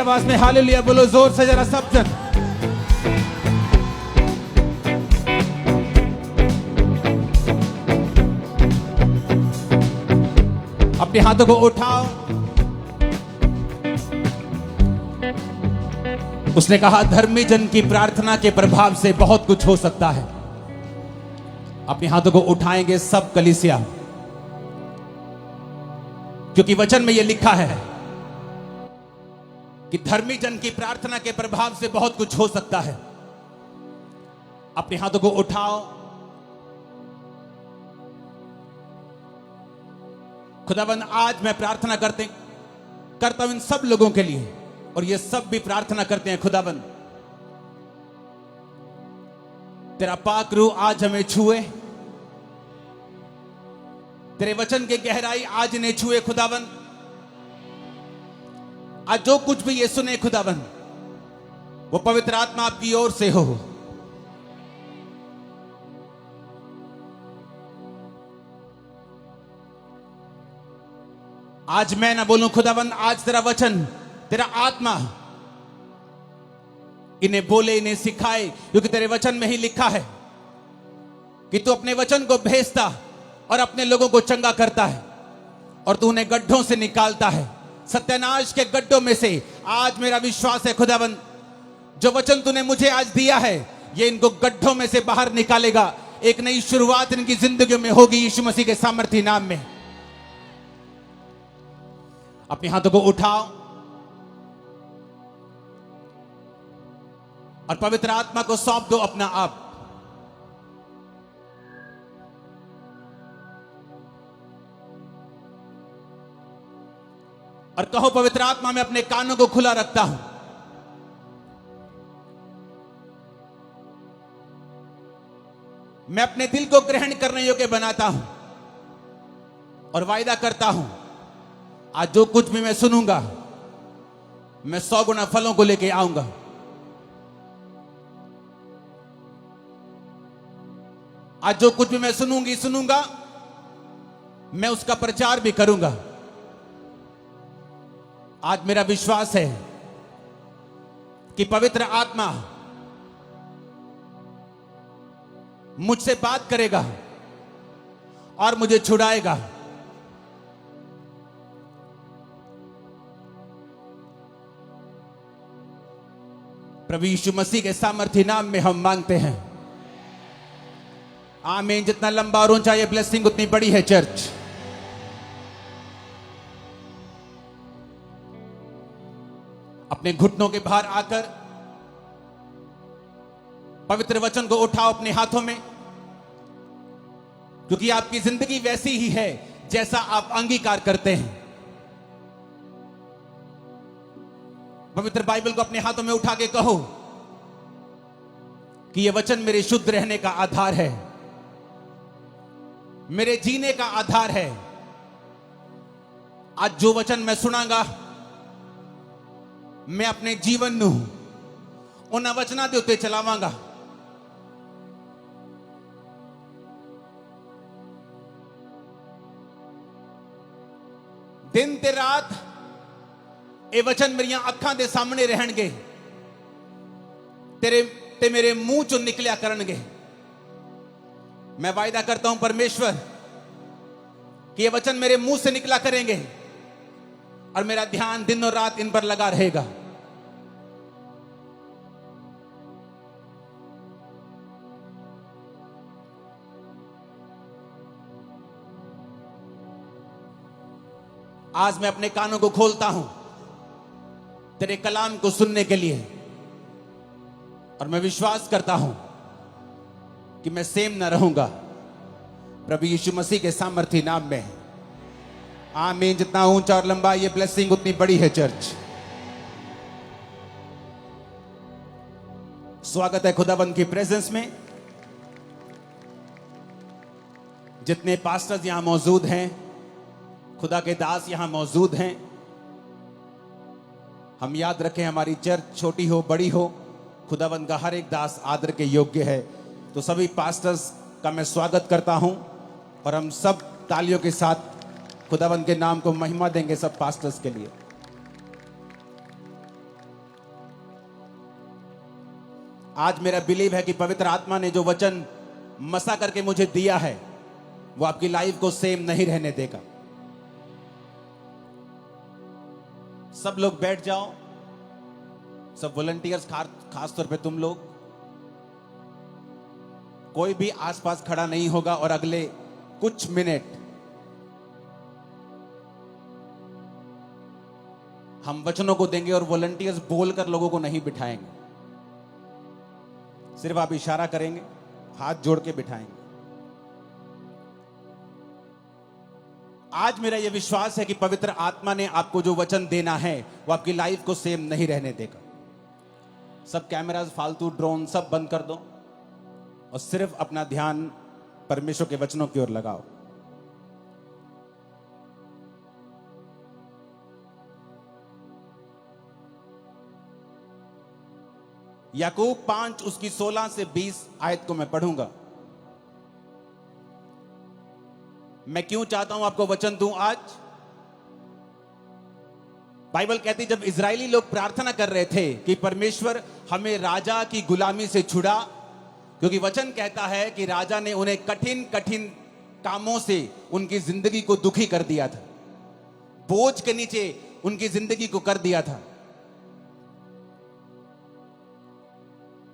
आवाज में हालेलुया बोलो जोर से जरा सब जन। अपने हाथों को उठाओ। उसने कहा धर्मी जन की प्रार्थना के प्रभाव से बहुत कुछ हो सकता है। अपने हाथों को उठाएंगे सब कलीसिया, क्योंकि वचन में यह लिखा है कि धर्मी जन की प्रार्थना के प्रभाव से बहुत कुछ हो सकता है। अपने हाथों को उठाओ। खुदाबंद आज मैं प्रार्थना करता हूं इन सब लोगों के लिए, और ये सब भी प्रार्थना करते हैं खुदाबंद तेरा पाक रूह आज हमें छुए, तेरे वचन की गहराई आज इन्हें छुए खुदाबंद। आज जो कुछ भी ये सुने खुदाबंद वो पवित्र आत्मा आपकी ओर से हो। आज मैं ना बोलूं खुदाबंद, आज तेरा वचन तेरा आत्मा इन्हें बोले, इन्हें सिखाए, क्योंकि तेरे वचन में ही लिखा है कि तू अपने वचन को भेजता और अपने लोगों को चंगा करता है, और तू उन्हें गड्ढों से निकालता है, सत्यानाश के गड्ढों में से। आज मेरा विश्वास है खुदाबंद जो वचन तूने मुझे आज दिया है ये इनको गड्ढों में से बाहर निकालेगा। एक नई शुरुआत इनकी जिंदगी में होगी यीशु मसीह के सामर्थी नाम में। अपने हाथों को उठाओ और पवित्र आत्मा को सौंप दो अपना आप। और कहो पवित्र आत्मा मैं अपने कानों को खुला रखता हूं, मैं अपने दिल को ग्रहण करने योग्य बनाता हूं, और वायदा करता हूं आज जो कुछ भी मैं सुनूंगा मैं 100 गुना फलों को लेके आऊंगा। आज जो कुछ भी मैं सुनूंगा मैं उसका प्रचार भी करूंगा। आज मेरा विश्वास है कि पवित्र आत्मा मुझसे बात करेगा और मुझे छुड़ाएगा। प्रभु यीशु मसीह के सामर्थी नाम में हम मांगते हैं, आमीन। जितना लंबा और ऊंचा ये ब्लेसिंग उतनी बड़ी है चर्च। अपने घुटनों के बाहर आकर पवित्र वचन को उठाओ अपने हाथों में, क्योंकि आपकी जिंदगी वैसी ही है जैसा आप अंगीकार करते हैं। पवित्र बाइबल को अपने हाथों में उठा के कहो कि यह वचन मेरे शुद्ध रहने का आधार है, मेरे जीने का आधार है। आज जो वचन मैं सुनांगा मैं अपने जीवन नू उन वचना दे उत्ते चलावांगा। दिन ते रात ये वचन मेरिया अखां दे सामने रहणगे, तेरे ते मेरे मुंह चों निकलिया करनगे। मैं वायदा करता हूं परमेश्वर कि ये वचन मेरे मुंह से निकला करेंगे और मेरा ध्यान दिन और रात इन पर लगा रहेगा। आज मैं अपने कानों को खोलता हूं तेरे कलाम को सुनने के लिए, और मैं विश्वास करता हूं कि मैं सेम न रहूंगा प्रभु यीशु मसीह के सामर्थी नाम में। आमीन। जितना ऊंचा और लंबा ये ब्लेसिंग उतनी बड़ी है चर्च। स्वागत है खुदाबंद की प्रेजेंस में। जितने पास्टर्स यहां मौजूद हैं, खुदा के दास यहां मौजूद हैं, हम याद रखें हमारी चर्च छोटी हो बड़ी हो, खुदाबंद का हर एक दास आदर के योग्य है। तो सभी पास्टर्स का मैं स्वागत करता हूं, और हम सब तालियों के साथ खुदाबंद के नाम को महिमा देंगे सब पास्टर्स के लिए। आज मेरा बिलीव है कि पवित्र आत्मा ने जो वचन मसा करके मुझे दिया है वो आपकी लाइफ को सेम नहीं रहने देगा। सब लोग बैठ जाओ, सब वॉलंटियर्स, खास तौर पे तुम लोग, कोई भी आसपास खड़ा नहीं होगा और अगले कुछ मिनट हम वचनों को देंगे और वॉलंटियर्स बोलकर लोगों को नहीं बिठाएंगे, सिर्फ आप इशारा करेंगे, हाथ जोड़ के बिठाएंगे। आज मेरा यह विश्वास है कि पवित्र आत्मा ने आपको जो वचन देना है वो आपकी लाइफ को सेम नहीं रहने देगा। सब कैमरास, फालतू ड्रोन सब बंद कर दो और सिर्फ अपना ध्यान परमेश्वर के वचनों की ओर लगाओ। याकूब 5 उसकी 16 से 20 आयत को मैं पढ़ूंगा। मैं क्यों चाहता हूं आपको वचन दूं आज? बाइबल कहती जब इजरायली लोग प्रार्थना कर रहे थे कि परमेश्वर हमें राजा की गुलामी से छुड़ा, क्योंकि वचन कहता है कि राजा ने उन्हें कठिन कठिन कामों से उनकी जिंदगी को दुखी कर दिया था, बोझ के नीचे उनकी जिंदगी को कर दिया था।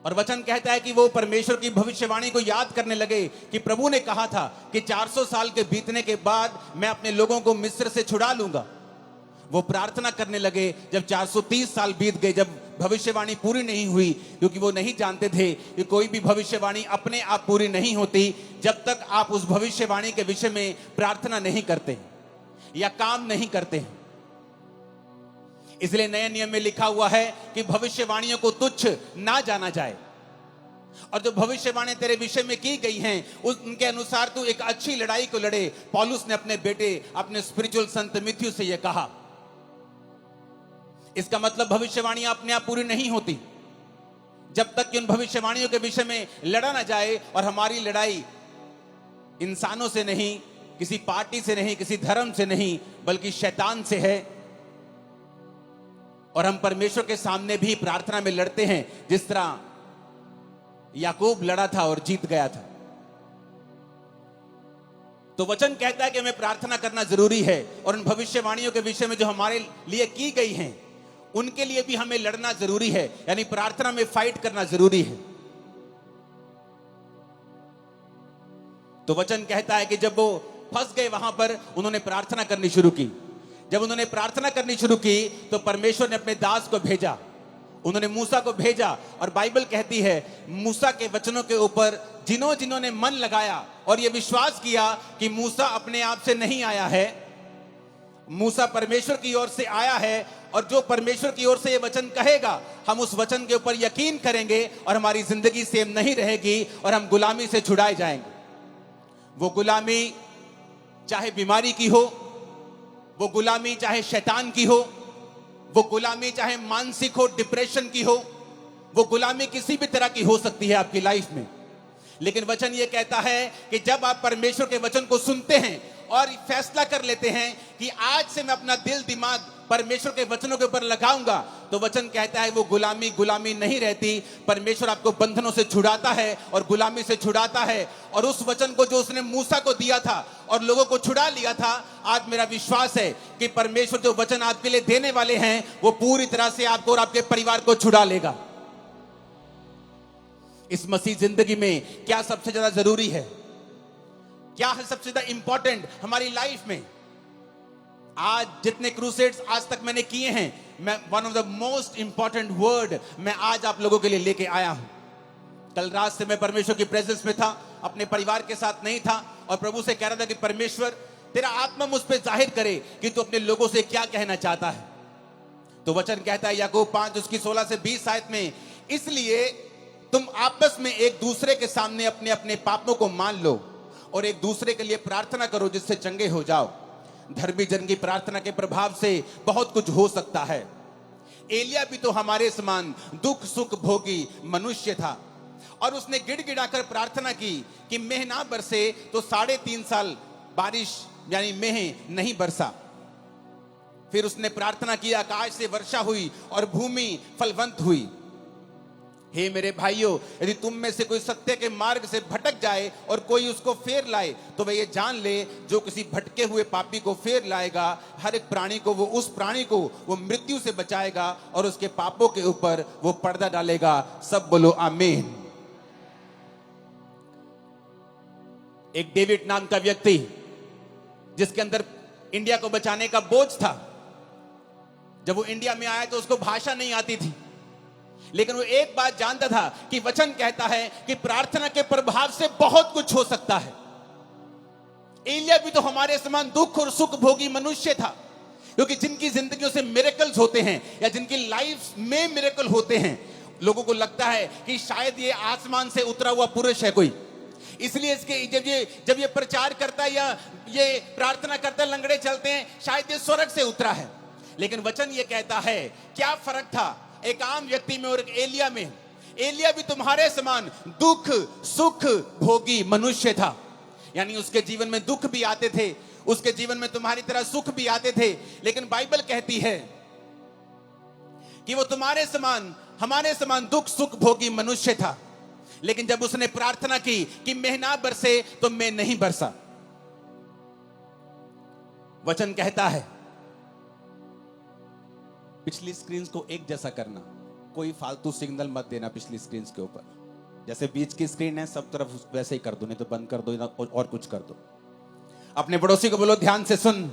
और वचन कहता है कि वो परमेश्वर की भविष्यवाणी को याद करने लगे कि प्रभु ने कहा था कि 400 साल के बीतने के बाद मैं अपने लोगों को मिस्र से छुड़ा लूंगा। वो प्रार्थना करने लगे जब 430 साल बीत गए, जब भविष्यवाणी पूरी नहीं हुई, क्योंकि वो नहीं जानते थे कि कोई भी भविष्यवाणी अपने आप पूरी नहीं होती जब तक आप उस भविष्यवाणी के विषय में प्रार्थना नहीं करते या काम नहीं करते हैं। इसलिए नए नियम में लिखा हुआ है कि भविष्यवाणियों को तुच्छ ना जाना जाए, और जो भविष्यवाणी तेरे विषय में की गई हैं उनके अनुसार तू एक अच्छी लड़ाई को लड़े। पौलुस ने अपने बेटे, अपने स्पिरिचुअल संत मिथ्यू से यह कहा। इसका मतलब भविष्यवाणियां अपने आप पूरी नहीं होती जब तक कि उन भविष्यवाणियों के विषय में लड़ा ना जाए। और हमारी लड़ाई इंसानों से नहीं, किसी पार्टी से नहीं, किसी धर्म से नहीं, बल्कि शैतान से है। और हम परमेश्वर के सामने भी प्रार्थना में लड़ते हैं जिस तरह याकूब लड़ा था और जीत गया था। तो वचन कहता है कि हमें प्रार्थना करना जरूरी है, और उन भविष्यवाणियों के विषय में जो हमारे लिए की गई हैं उनके लिए भी हमें लड़ना जरूरी है, यानी प्रार्थना में फाइट करना जरूरी है। तो वचन कहता है कि जब वो फंस गए वहां पर, उन्होंने प्रार्थना करनी शुरू की। जब उन्होंने प्रार्थना करनी शुरू की तो परमेश्वर ने अपने दास को भेजा, उन्होंने मूसा को भेजा। और बाइबल कहती है मूसा के वचनों के ऊपर जिन्होंने मन लगाया और यह विश्वास किया कि मूसा अपने आप से नहीं आया है, मूसा परमेश्वर की ओर से आया है, और जो परमेश्वर की ओर से यह वचन कहेगा हम उस वचन के ऊपर यकीन करेंगे और हमारी जिंदगी सेम नहीं रहेगी और हम गुलामी से छुड़ाए जाएंगे। वो गुलामी चाहे बीमारी की हो, वो गुलामी चाहे शैतान की हो, वो गुलामी चाहे मानसिक हो, डिप्रेशन की हो, वो गुलामी किसी भी तरह की हो सकती है आपकी लाइफ में। लेकिन वचन ये कहता है कि जब आप परमेश्वर के वचन को सुनते हैं और फैसला कर लेते हैं कि आज से मैं अपना दिल दिमाग परमेश्वर के वचनों के ऊपर लगाऊंगा, तो वचन कहता है वो गुलामी नहीं रहती। परमेश्वर आपको बंधनों से छुड़ाता है और गुलामी से छुड़ाता है। और उस वचन को जो उसने मूसा को दिया था और लोगों को छुड़ा लिया था, आज मेरा विश्वास है कि परमेश्वर जो वचन आपके लिए देने वाले हैं वो पूरी तरह से आपको और आपके परिवार को छुड़ा लेगा। इस मसीह जिंदगी में क्या सबसे ज्यादा जरूरी है, क्या है सबसे ज्यादा इंपॉर्टेंट हमारी लाइफ में? आज जितने क्रूसेड्स आज तक मैंने किए हैं, मैं one of the most important word मैं आज आप लोगों के लिए लेके आया हूं। कल रात से मैं परमेश्वर की प्रेजेंस में था, अपने परिवार के साथ नहीं था, और प्रभु से कह रहा था कि परमेश्वर तेरा आत्मा मुझ पे जाहिर करे कि तू अपने लोगों से क्या कहना चाहता है। तो वचन कहता है याकूब 5 उसकी 16 से 20 आयत में, इसलिए तुम आपस में एक दूसरे के सामने अपने अपने पापों को मान लो और एक दूसरे के लिए प्रार्थना करो जिससे चंगे हो जाओ। धर्मी जन की प्रार्थना के प्रभाव से बहुत कुछ हो सकता है। एलिया भी तो हमारे समान दुख सुख भोगी मनुष्य था, और उसने गिड़गिड़ाकर प्रार्थना की कि मेह ना बरसे, तो 3.5 साल बारिश यानी मेह नहीं बरसा। फिर उसने प्रार्थना की, आकाश से वर्षा हुई और भूमि फलवंत हुई। हे मेरे भाइयों, यदि तुम में से कोई सत्य के मार्ग से भटक जाए और कोई उसको फेर लाए, तो वह ये जान ले, जो किसी भटके हुए पापी को फेर लाएगा, हर एक प्राणी को उस प्राणी को वो मृत्यु से बचाएगा और उसके पापों के ऊपर वो पर्दा डालेगा। सब बोलो आमीन। एक डेविड नाम का व्यक्ति, जिसके अंदर इंडिया को बचाने का बोझ था, जब वो इंडिया में आया तो उसको भाषा नहीं आती थी, लेकिन वो एक बात जानता था कि वचन कहता है कि प्रार्थना के प्रभाव से बहुत कुछ हो सकता है। एलिया भी तो हमारे समान दुख और सुख भोगी मनुष्य था, क्योंकि जिनकी जिंदगियों से मिरेकल्स होते हैं या जिनकी लाइफ में मिरेकल होते हैं, लोगों को लगता है कि शायद ये आसमान से उतरा हुआ पुरुष है कोई, इसलिए इसके जब ये प्रचार करता है या ये प्रार्थना करता है, लंगड़े चलते हैं, शायद ये स्वर्ग से उतरा है। लेकिन वचन ये कहता है, क्या फर्क था एक आम व्यक्ति में और एक एलिया में? एलिया भी तुम्हारे समान दुख सुख भोगी मनुष्य था, यानी उसके जीवन में दुख भी आते थे, उसके जीवन में तुम्हारी तरह सुख भी आते थे, लेकिन बाइबल कहती है कि वो तुम्हारे समान हमारे समान दुख सुख भोगी मनुष्य था। लेकिन जब उसने प्रार्थना की कि मैं ना बरसे, तो मैं नहीं बरसा। वचन कहता है, पिछली स्क्रीन को एक जैसा करना, कोई फालतू सिग्नल मत देना पिछली स्क्रीन के ऊपर, जैसे बीच की स्क्रीन है सब तरफ वैसे ही कर दो, नहीं तो बंद कर दो और कुछ कर दो। अपने पड़ोसी को बोलो, ध्यान से सुन,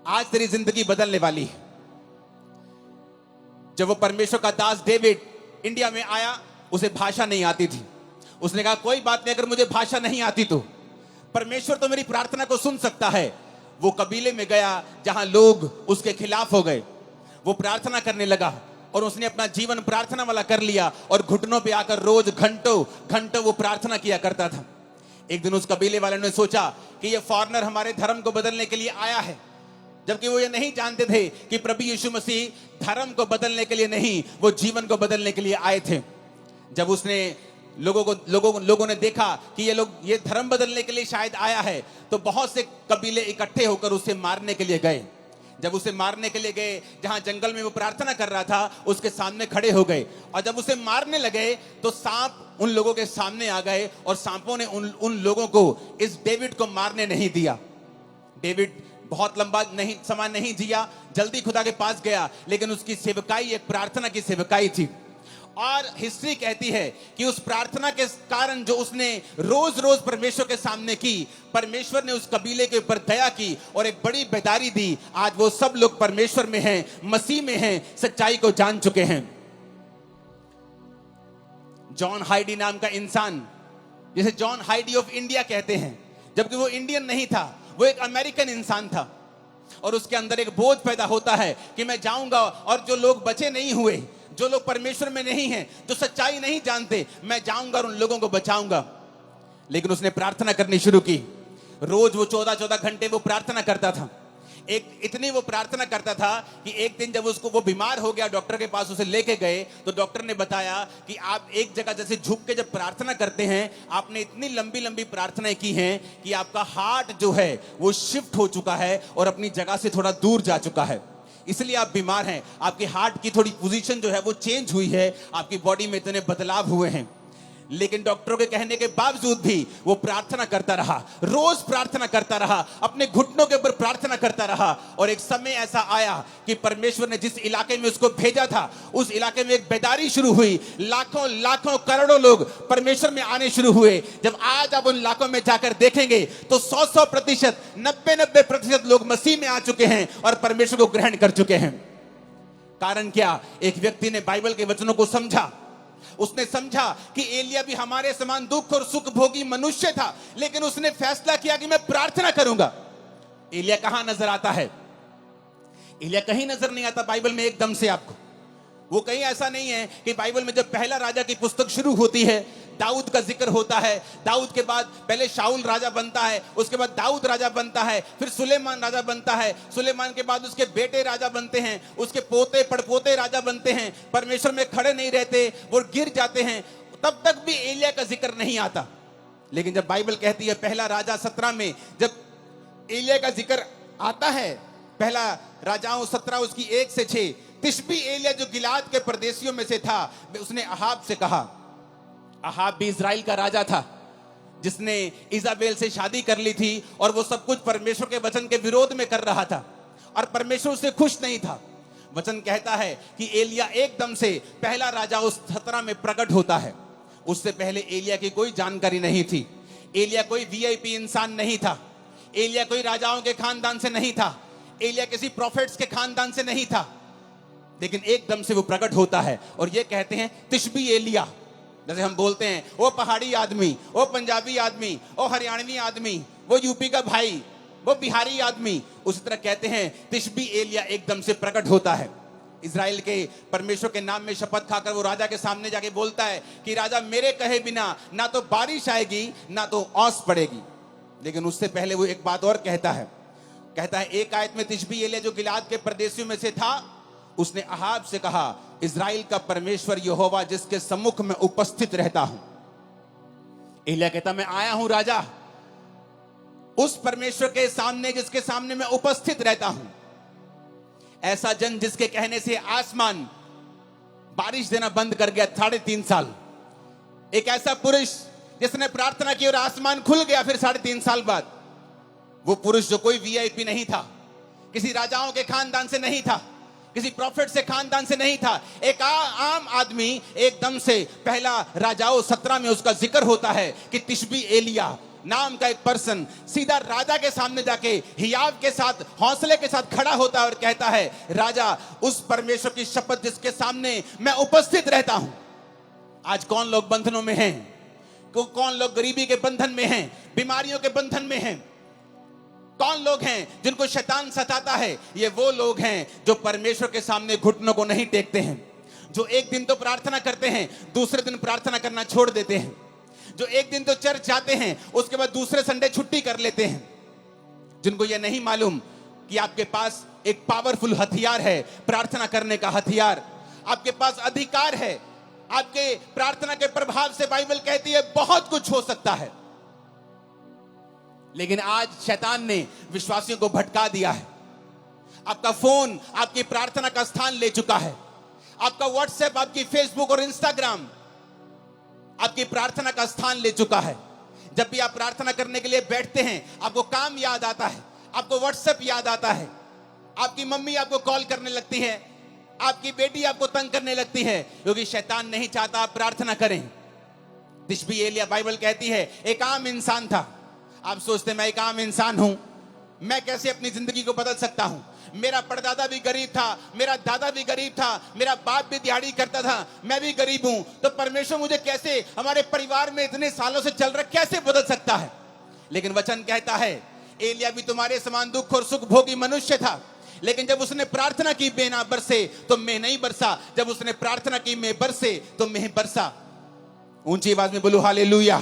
आज तेरी जिंदगी बदलने वाली है। जब वो परमेश्वर का दास डेविड इंडिया में आया, उसे भाषा नहीं आती थी। उसने कहा कोई बात नहीं, अगर मुझे भाषा नहीं आती तो परमेश्वर तो मेरी प्रार्थना को सुन सकता है। वो कबीले में गया जहां लोग उसके खिलाफ हो गए, वो प्रार्थना करने लगा और उसने अपना जीवन प्रार्थना वाला कर लिया और घुटनों पे आकर रोज घंटों घंटों वो प्रार्थना किया करता था। एक दिन उस कबीले वाले ने सोचा कि ये फॉरेनर हमारे धर्म को बदलने के लिए आया है, जबकि वो ये नहीं जानते थे कि प्रभु यीशु मसीह धर्म को बदलने के लिए नहीं, वो जीवन को बदलने के लिए आए थे। जब उसने लोगों ने देखा कि ये धर्म बदलने के लिए शायद आया है, तो बहुत से कबीले इकट्ठे होकर उसे मारने के लिए गए। जब उसे मारने के लिए गए, जहां जंगल में वो प्रार्थना कर रहा था, उसके सामने खड़े हो गए और जब उसे मारने लगे तो सांप उन लोगों के सामने आ गए और सांपों ने उन लोगों को इस डेविड को मारने नहीं दिया। डेविड बहुत लंबा समय नहीं जिया, जल्दी खुदा के पास गया, लेकिन उसकी सेवकाई एक प्रार्थना की सेवकाई थी। और हिस्ट्री कहती है कि उस प्रार्थना के कारण जो उसने रोज रोज परमेश्वर के सामने की, परमेश्वर ने उस कबीले के ऊपर दया की और एक बड़ी बेदारी दी। आज वो सब लोग परमेश्वर में हैं, मसीह में हैं, सच्चाई को जान चुके हैं। जॉन हाइडी नाम का इंसान, जिसे जॉन हाइडी ऑफ इंडिया कहते हैं, जबकि वो इंडियन नहीं था, वो एक अमेरिकन इंसान था। और उसके अंदर एक बोझ पैदा होता है कि मैं जाऊंगा और जो लोग बचे नहीं हुए, जो लोग परमेश्वर में नहीं हैं, जो सच्चाई नहीं जानते, मैं जाऊंगा और उन लोगों को बचाऊंगा। लेकिन उसने प्रार्थना करनी शुरू की। रोज वो 14-14 घंटे वो प्रार्थना करता था। इतनी वो प्रार्थना करता था कि एक दिन जब वो बीमार हो गया, डॉक्टर के पास उसे लेके गए, तो डॉक्टर ने बताया कि आप एक जगह जैसे झुक के जब प्रार्थना करते हैं, आपने इतनी लंबी लंबी प्रार्थनाएं की हैं कि आपका हार्ट जो है वो शिफ्ट हो चुका है और अपनी जगह से थोड़ा दूर जा चुका है, इसलिए आप बीमार हैं। आपके हार्ट की थोड़ी पोजीशन जो है वो चेंज हुई है, आपकी बॉडी में इतने बदलाव हुए हैं। लेकिन डॉक्टरों के कहने के बावजूद भी वो प्रार्थना करता रहा, रोज प्रार्थना करता रहा, अपने घुटनों के ऊपर प्रार्थना करता रहा। और एक समय ऐसा आया कि परमेश्वर ने जिस इलाके में उसको भेजा था, उस इलाके में एक बेदारी शुरू हुई। लाखों लाखों करोड़ों लोग परमेश्वर में आने शुरू हुए। जब आज आप उन इलाकों में जाकर देखेंगे तो 100% 90% लोग मसीह में आ चुके हैं और परमेश्वर को ग्रहण कर चुके हैं। कारण क्या? एक व्यक्ति ने बाइबल के वचनों को समझा। उसने समझा कि एलिया भी हमारे समान दुख और सुख भोगी मनुष्य था, लेकिन उसने फैसला किया कि मैं प्रार्थना करूंगा। एलिया कहां नजर आता है? एलिया कहीं नजर नहीं आता बाइबल में एकदम से आपको। वो कहीं ऐसा नहीं है कि बाइबल में जब पहला राजा की पुस्तक शुरू होती है, दाऊद का जिक्र होता है, दाऊद के बाद पहले शाऊल राजा बनता है, उसके बाद दाऊद राजा बनता है, फिर सुलेमान राजा बनता है, सुलेमान के बाद उसके बेटे राजा बनते हैं, उसके पोते पड़पोते राजा बनते हैं, परमेश्वर में खड़े नहीं रहते, वो गिर जाते हैं, तब तक भी एलिया का जिक्र नहीं आता। लेकिन जब बाइबल कहती है पहला राजा 17 में जब एलिया का जिक्र आता है, पहला राजाओं 17 उसकी 1 से 6, तिशबी एलिया जो गिलाद के परदेशियों में से था, उसने अहाब से कहा, अहाब भी इजराइल का राजा था जिसने इजाबेल से शादी कर ली थी और वो सब कुछ परमेश्वर के वचन के विरोध में कर रहा था और परमेश्वर उससे खुश नहीं था। वचन कहता है कि एलिया एकदम से पहला राजा उस खतरा में प्रकट होता है। उससे पहले एलिया की कोई जानकारी नहीं थी। एलिया कोई वीआईपी इंसान नहीं था। एलिया कोई राजाओं के खानदान से नहीं था। एलिया किसी प्रॉफिट्स के खानदान से नहीं था। लेकिन एकदम से वो प्रकट होता है और ये कहते हैं तिशबी एलिया। जैसे हम बोलते हैं वो पहाड़ी आदमी, वो पंजाबी आदमी, वो हरियाणवी आदमी, वो यूपी का भाई, वो बिहारी आदमी, उसी तरह कहते हैं तिशबी एलिया एकदम से प्रकट होता है। इजराइल के परमेश्वर के नाम में शपथ खाकर वो राजा के सामने जाके बोलता है कि राजा मेरे कहे बिना ना तो बारिश आएगी ना तो ओस पड़ेगी। लेकिन उससे पहले वो एक बात और कहता है एक आयत में तिशबी एलिया जो गिलाद के परदेशियों में से था, उसने अहाब से कहा, इजराइल का परमेश्वर यहोवा जिसके सम्मुख में उपस्थित रहता हूं। एलिया कहता मैं आया हूं राजा उस परमेश्वर के सामने जिसके सामने मैं उपस्थित रहता हूं। ऐसा जन जिसके कहने से आसमान बारिश देना बंद कर गया 3.5 साल। एक ऐसा पुरुष जिसने प्रार्थना की और आसमान खुल गया फिर 3.5 साल बाद। वो पुरुष जो कोई वीआईपी नहीं था, किसी राजाओं के खानदान से नहीं था, किसी प्रॉफिट से खानदान से नहीं था, एक आम आदमी एकदम से पहला राजाओं 17 में उसका जिक्र होता है कि तिशबी एलिया नाम का एक पर्सन सीधा राजा के सामने जाके हियाव के साथ हौसले के साथ खड़ा होता है और कहता है राजा उस परमेश्वर की शपथ जिसके सामने मैं उपस्थित रहता हूं। आज कौन लोग बंधनों में हैं? कौन लोग गरीबी के बंधन में हैं, बीमारियों के बंधन में हैं? कौन लोग हैं जिनको शैतान सताता है? ये वो लोग हैं जो परमेश्वर के सामने घुटनों को नहीं टेकते हैं, जो एक दिन तो प्रार्थना करते हैं दूसरे दिन प्रार्थना करना छोड़ देते हैं, जो एक दिन तो चर्च जाते हैं उसके बाद दूसरे संडे छुट्टी कर लेते हैं, जिनको ये नहीं मालूम कि आपके पास एक पावरफुल हथियार है, प्रार्थना करने का हथियार। आपके पास अधिकार है, आपके प्रार्थना के प्रभाव से बाइबल कहती है बहुत कुछ हो सकता है। लेकिन आज शैतान ने विश्वासियों को भटका दिया है। आपका फोन आपकी प्रार्थना का स्थान ले चुका है। आपका व्हाट्सएप, आपकी फेसबुक और इंस्टाग्राम आपकी प्रार्थना का स्थान ले चुका है। जब भी आप प्रार्थना करने के लिए बैठते हैं आपको काम याद आता है, आपको व्हाट्सएप याद आता है, आपकी मम्मी आपको कॉल करने लगती है, आपकी बेटी आपको तंग करने लगती है, क्योंकि शैतान नहीं चाहता आप प्रार्थना करें। तिशबी एलिया बाइबल कहती है एक आम इंसान था। आप सोचते हैं मैं एक आम इंसान हूं, मैं कैसे अपनी जिंदगी को बदल सकता हूं? मेरा परदादा भी गरीब था, मेरा दादा भी गरीब था, मेरा बाप भी दिहाड़ी करता था, मैं भी गरीब हूं, तो परमेश्वर मुझे कैसे हमारे परिवार में इतने सालों से चल रहा कैसे बदल सकता है? लेकिन वचन कहता है एलिया भी तुम्हारे समान दुख और सुख भोगी मनुष्य था, लेकिन जब उसने प्रार्थना की बेना बरसे तो मैं नहीं बरसा, जब उसने प्रार्थना की मैं बरसे तो मैं बरसा। ऊंची आवाज में बोलो हालेलुया।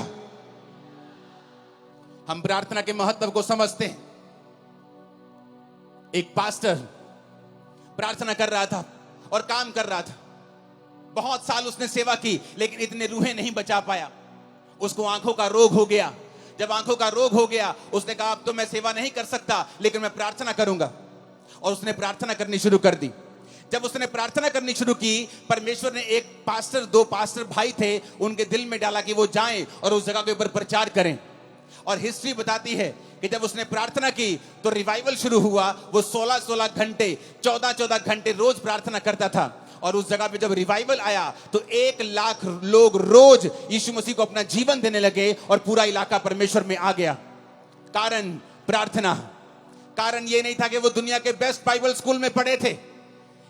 हम प्रार्थना के महत्व को समझते हैं। एक पास्टर प्रार्थना कर रहा था और काम कर रहा था। बहुत साल उसने सेवा की लेकिन इतने रूहें नहीं बचा पाया। उसको आंखों का रोग हो गया। जब आंखों का रोग हो गया उसने कहा अब तो मैं सेवा नहीं कर सकता लेकिन मैं प्रार्थना करूंगा, और उसने प्रार्थना करनी शुरू कर दी। जब उसने प्रार्थना करनी शुरू की, परमेश्वर ने एक पास्टर, 2 पास्टर भाई थे, उनके दिल में डाला कि वो जाएं और उस जगह के ऊपर प्रचार करें। और हिस्ट्री बताती है कि जब उसने प्रार्थना की तो रिवाइवल शुरू हुआ। वो 16-16 घंटे 14-14 घंटे रोज प्रार्थना करता था, और उस जगह पे जब रिवाइवल आया तो 1 लाख लोग रोज यीशु मसीह को अपना जीवन देने लगे और पूरा इलाका परमेश्वर में आ गया। कारण प्रार्थना। कारण ये नहीं था कि वो दुनिया के बेस्ट बाइबल स्कूल में पढ़े थे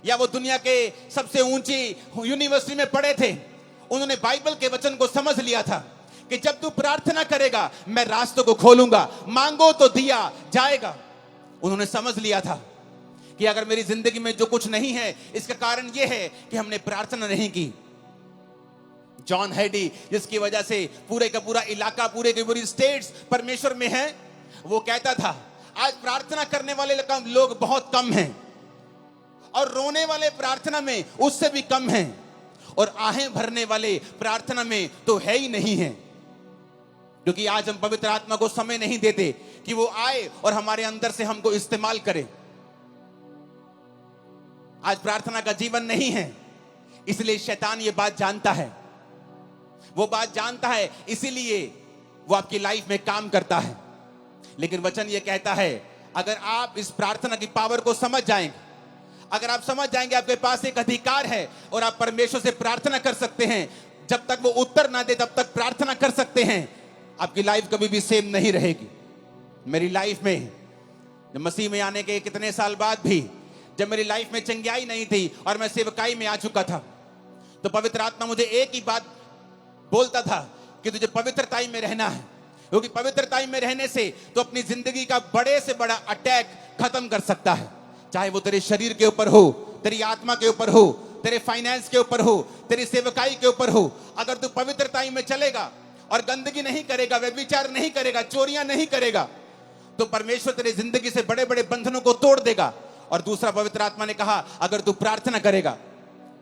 या वो दुनिया के सबसे ऊंची यूनिवर्सिटी में पढ़े थे। उन्होंने बाइबल के वचन को समझ लिया था कि जब तू प्रार्थना करेगा मैं रास्तों को खोलूंगा, मांगो तो दिया जाएगा। उन्होंने समझ लिया था कि अगर मेरी जिंदगी में जो कुछ नहीं है इसका कारण यह है कि हमने प्रार्थना नहीं की। जॉन हैडी, जिसकी वजह से पूरे का पूरा इलाका, पूरे की पूरी स्टेट्स परमेश्वर में है, वो कहता था आज प्रार्थना करने वाले लोग बहुत कम हैं और रोने वाले प्रार्थना में उससे भी कम हैं, और आहें भरने वाले प्रार्थना में तो है ही नहीं है। क्योंकि आज हम पवित्र आत्मा को समय नहीं देते कि वो आए और हमारे अंदर से हमको इस्तेमाल करे। आज प्रार्थना का जीवन नहीं है, इसलिए शैतान ये बात जानता है, वो बात जानता है, इसीलिए वो आपकी लाइफ में काम करता है। लेकिन वचन ये कहता है, अगर आप इस प्रार्थना की पावर को समझ जाएंगे, अगर आप समझ जाएंगे आपके पास एक अधिकार है और आप परमेश्वर से प्रार्थना कर सकते हैं, जब तक वो उत्तर ना दे तब तक प्रार्थना कर सकते हैं, आपकी लाइफ कभी भी सेम नहीं रहेगी। मेरी लाइफ में जब मसीह में आने के कितने साल बाद भी जब मेरी लाइफ में चंगाई नहीं थी और मैं सेवकाई में आ चुका था, तो पवित्र आत्मा मुझे एक ही बात बोलता था कि तुझे पवित्रताई में रहना है, क्योंकि पवित्रताई में रहने से तो अपनी जिंदगी का बड़े से बड़ा अटैक खत्म कर सकता है, चाहे वो तेरे शरीर के ऊपर हो, तेरी आत्मा के ऊपर हो, तेरे फाइनेंस के ऊपर हो, तेरी सेवकाई के ऊपर हो। अगर तू पवित्रताई में चलेगा और गंदगी नहीं करेगा, व्यभिचार नहीं करेगा, चोरियां नहीं करेगा, तो परमेश्वर तेरी जिंदगी से बड़े बड़े बंधनों को तोड़ देगा। और दूसरा, पवित्र आत्मा ने कहा, अगर तू प्रार्थना करेगा,